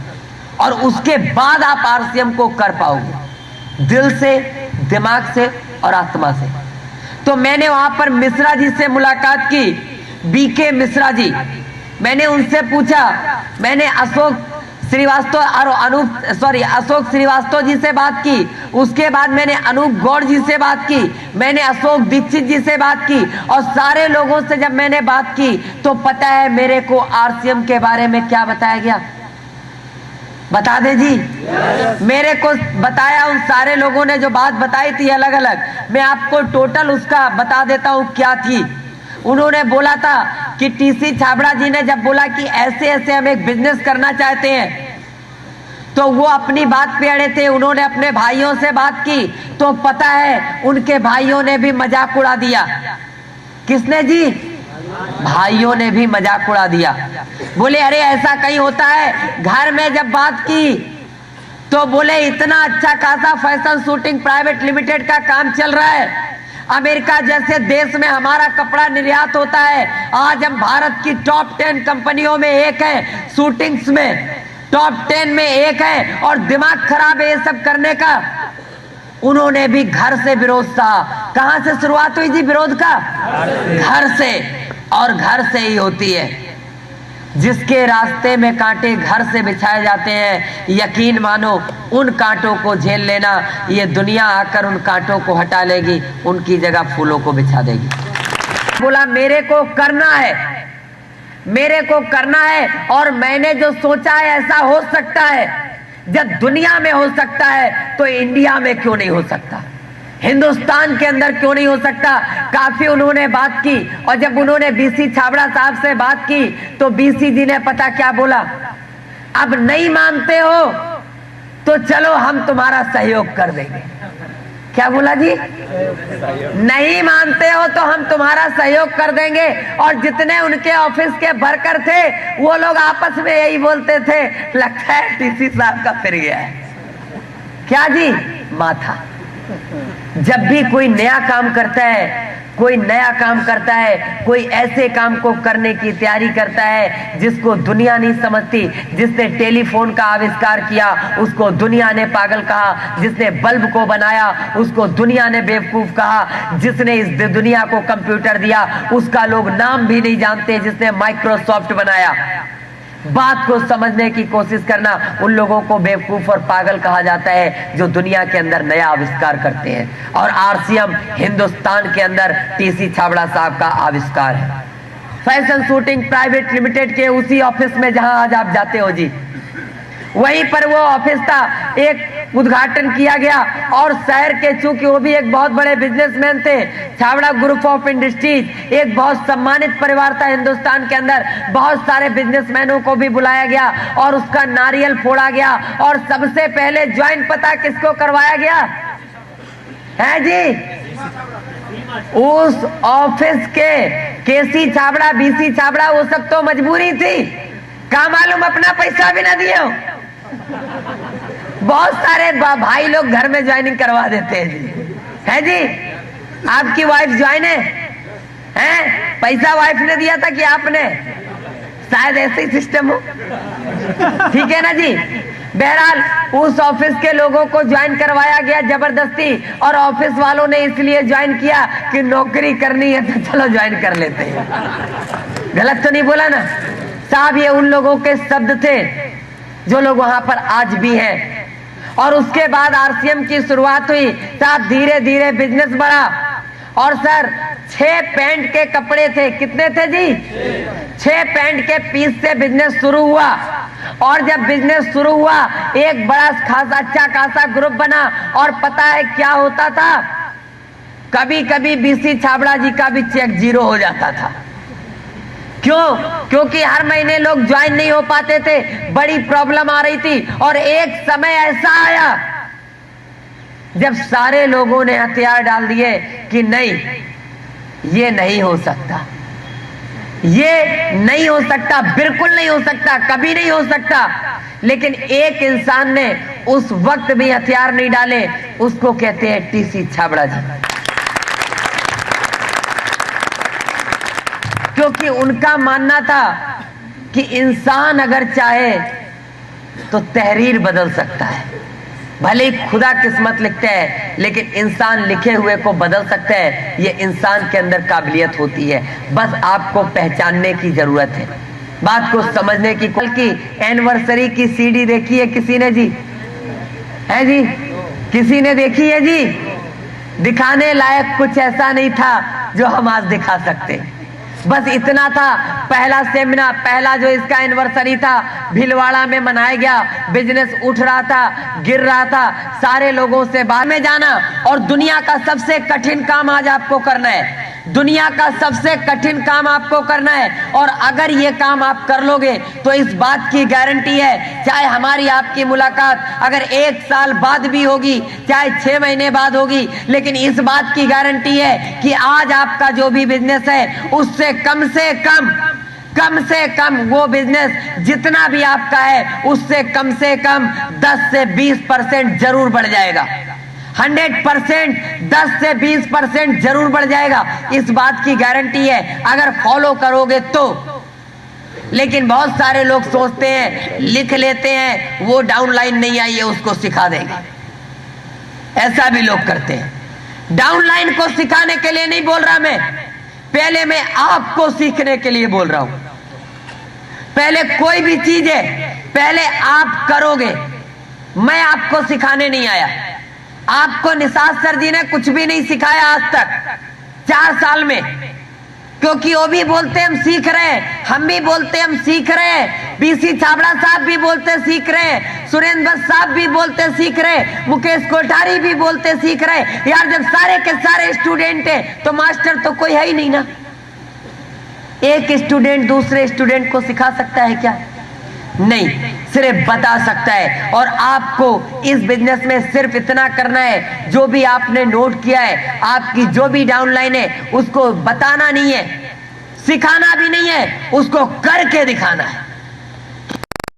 Speaker 1: और उसके बाद आप आरसीएम को कर पाओगे, दिल से, दिमाग से और आत्मा से। तो मैंने वहां पर मिश्रा जी से मुलाकात की, बीके मिश्रा जी। मैंने उनसे पूछा, मैंने अशोक श्रीवास्तव और अशोक श्रीवास्तव जी से बात की, उसके बाद मैंने अनूप गौड़ जी से बात की, मैंने अशोक दीक्षित जी से बात की, और सारे लोगों से जब मैंने बात की तो पता है मेरे को आरसीएम के बारे में क्या बताया गया? बता दे जी। मेरे को बताया, उन सारे लोगों ने जो बात बताई थी अलग अलग, मैं आपको टोटल उसका बता देता हूं क्या थी। उन्होंने बोला था कि टीसी छाबड़ा जी ने जब बोला कि ऐसे ऐसे हम एक बिजनेस करना चाहते हैं, तो वो अपनी बात पे अड़े थे। उन्होंने अपने भाइयों से बात की तो पता है उनके भाइयों ने भी मजाक उड़ा दिया। किसने जी? भाइयों ने भी मजाक उड़ा दिया। बोले अरे ऐसा कहीं होता है। घर में जब बात की तो बोले इतना अच्छा खासा फैशन शूटिंग प्राइवेट लिमिटेड का काम चल रहा है, अमेरिका जैसे देश में हमारा कपड़ा निर्यात होता है, आज हम भारत की टॉप 10 कंपनियों में एक है, शूटिंग्स में टॉप 10 में एक है, और दिमाग खराब है ये सब करने का। उन्होंने भी घर से विरोध था। कहां से शुरुआत हुई जी विरोध का? घर से। और घर से ही होती है। जिसके रास्ते में कांटे घर से बिछाए जाते हैं, यकीन मानो उन कांटों को झेल लेना, ये दुनिया आकर उन कांटों को हटा लेगी, उनकी जगह फूलों को बिछा देगी। बोला मेरे को करना है, मेरे को करना है, और मैंने जो सोचा है ऐसा हो सकता है। जब दुनिया में हो सकता है तो इंडिया में क्यों नहीं हो सकता, हिंदुस्तान के अंदर क्यों नहीं हो सकता। काफी उन्होंने बात की, और जब उन्होंने बीसी छाबड़ा साहब से बात की तो बीसी जी ने पता क्या बोला? अब नहीं मानते हो तो चलो हम तुम्हारा सहयोग कर देंगे। क्या बोला जी? नहीं मानते हो तो हम तुम्हारा सहयोग कर देंगे। और जितने उनके ऑफिस के वर्कर थे वो लोग आपस में यही बोलते थे, लगता है टीसी साहब का फिर गया है। क्या जी? माथा। जब भी कोई नया काम करता है, कोई नया काम करता है, कोई ऐसे काम को करने की तैयारी करता है जिसको दुनिया नहीं समझती। जिसने टेलीफोन का आविष्कार किया उसको दुनिया ने पागल कहा, जिसने बल्ब को बनाया उसको दुनिया ने बेवकूफ कहा, जिसने इस दुनिया को कंप्यूटर दिया उसका लोग नाम भी नहीं जानते, जिसने माइक्रोसॉफ्ट बनाया। बात को समझने की कोशिश करना, उन लोगों को बेवकूफ और पागल कहा जाता है जो दुनिया के अंदर नया आविष्कार करते हैं। और आरसीएम हिंदुस्तान के अंदर टीसी छाबड़ा साहब का आविष्कार है। फैशन शूटिंग प्राइवेट लिमिटेड के उसी ऑफिस में जहां आज आप जाते हो जी, वहीं पर वो ऑफिस था। एक उद्घाटन किया गया, और शहर के, चूंकि वो भी एक बहुत बड़े बिजनेसमैन थे, छाबड़ा ग्रुप ऑफ इंडस्ट्रीज एक बहुत सम्मानित परिवार था हिंदुस्तान के अंदर। बहुत सारे बिजनेसमैनों को भी बुलाया गया और उसका नारियल फोड़ा गया। और सबसे पहले ज्वाइन पता किसको करवाया गया है जी? उस ऑफिस के केसी छाबड़ा, बीसी छाबड़ा, वो सब तो मजबूरी थी। क्या मालूम अपना पैसा भी ना दिए। बहुत सारे भाई लोग घर में ज्वाइनिंग करवा देते हैं जी। है जी? आपकी वाइफ ज्वाइन है? पैसा वाइफ ने दिया था कि आपने? शायद ऐसे ही सिस्टम हो। ठीक है ना जी। बहरहाल उस ऑफिस के लोगों को ज्वाइन करवाया गया जबरदस्ती, और ऑफिस वालों ने इसलिए ज्वाइन किया कि नौकरी करनी है तो चलो ज्वाइन कर लेते हैं। गलत तो नहीं बोला ना साहब? ये उन लोगों के शब्द थे जो लोग वहां पर आज भी हैं। और उसके बाद आरसीएम की शुरुआत हुई साहब, धीरे धीरे बिजनेस बढ़ा। और सर 6 पैंट के कपड़े थे। कितने थे जी? 6 पैंट के पीस से बिजनेस शुरू हुआ। और जब बिजनेस शुरू हुआ एक बड़ा खासा अच्छा खासा ग्रुप बना। और पता है क्या होता था? कभी कभी बीसी छाबड़ा जी का भी चेक 0 हो जाता था। क्यों? क्योंकि हर महीने लोग ज्वाइन नहीं हो पाते थे, बड़ी प्रॉब्लम आ रही थी। और एक समय ऐसा आया जब सारे लोगों ने हथियार डाल दिए कि नहीं, ये नहीं हो सकता, ये नहीं हो सकता, बिल्कुल नहीं हो सकता, कभी नहीं हो सकता। लेकिन एक इंसान ने उस वक्त भी हथियार नहीं डाले, उसको कहते हैं टीसी छाबड़ा जी। क्योंकि उनका मानना था कि इंसान अगर चाहे तो तहरीर बदल सकता है। भले ही खुदा किस्मत लिखते हैं, लेकिन इंसान लिखे हुए को बदल सकते हैं। ये इंसान के अंदर काबिलियत होती है, बस आपको पहचानने की जरूरत है, बात को समझने की। कल की एनिवर्सरी की सीडी देखी है किसी ने जी? है जी? किसी ने देखी है जी? दिखाने लायक कुछ ऐसा नहीं था जो हम आज दिखा सकते। बस इतना था, पहला सेमिनार, पहला जो इसका एनिवर्सरी था भीलवाड़ा में मनाया गया। बिजनेस उठ रहा था, गिर रहा था, सारे लोगों से बाहर में जाना। और दुनिया का सबसे कठिन काम आज आपको करना है, दुनिया का सबसे कठिन काम आपको करना है। और अगर ये काम आप कर लोगे तो इस बात की गारंटी है, चाहे हमारी आपकी मुलाकात अगर 1 साल बाद भी होगी, चाहे 6 महीने बाद होगी, लेकिन इस बात की गारंटी है कि आज आपका जो भी बिजनेस है उससे कम से कम वो बिजनेस जितना भी आपका है उससे कम 10 से 20% जरूर बढ़ जाएगा। 100% 10 से 20% जरूर बढ़ जाएगा, इस बात की गारंटी है अगर फॉलो करोगे तो। लेकिन बहुत सारे लोग सोचते हैं, लिख लेते हैं, वो डाउनलाइन नहीं आई है उसको सिखा देंगे, ऐसा भी लोग करते हैं। डाउनलाइन को सिखाने के लिए नहीं बोल रहा मैं, पहले मैं आपको सीखने के लिए बोल रहा हूं। पहले कोई भी चीज है, पहले आप करोगे, मैं आपको सिखाने नहीं आया। आपको निसार सर जी ने कुछ भी नहीं सिखाया आज तक 4 साल में, क्योंकि वो भी बोलते हम सीख रहे हैं, हम भी बोलते हम सीख रहे हैं, बीसी छाबड़ा साहब भी बोलते सीख रहे हैं, सुरेंद्र साहब भी बोलते सीख रहे हैं, मुकेश कोठारी भी बोलते सीख रहे हैं। यार जब सारे के सारे स्टूडेंट हैं तो मास्टर तो कोई है ही नहीं ना। एक स्टूडेंट दूसरे स्टूडेंट को सिखा सकता है क्या? नहीं, सिर्फ बता सकता है। और आपको इस बिजनेस में सिर्फ इतना करना है, जो भी आपने नोट किया है, आपकी जो भी डाउनलाइन है, उसको बताना नहीं है, सिखाना भी नहीं है, उसको करके दिखाना है।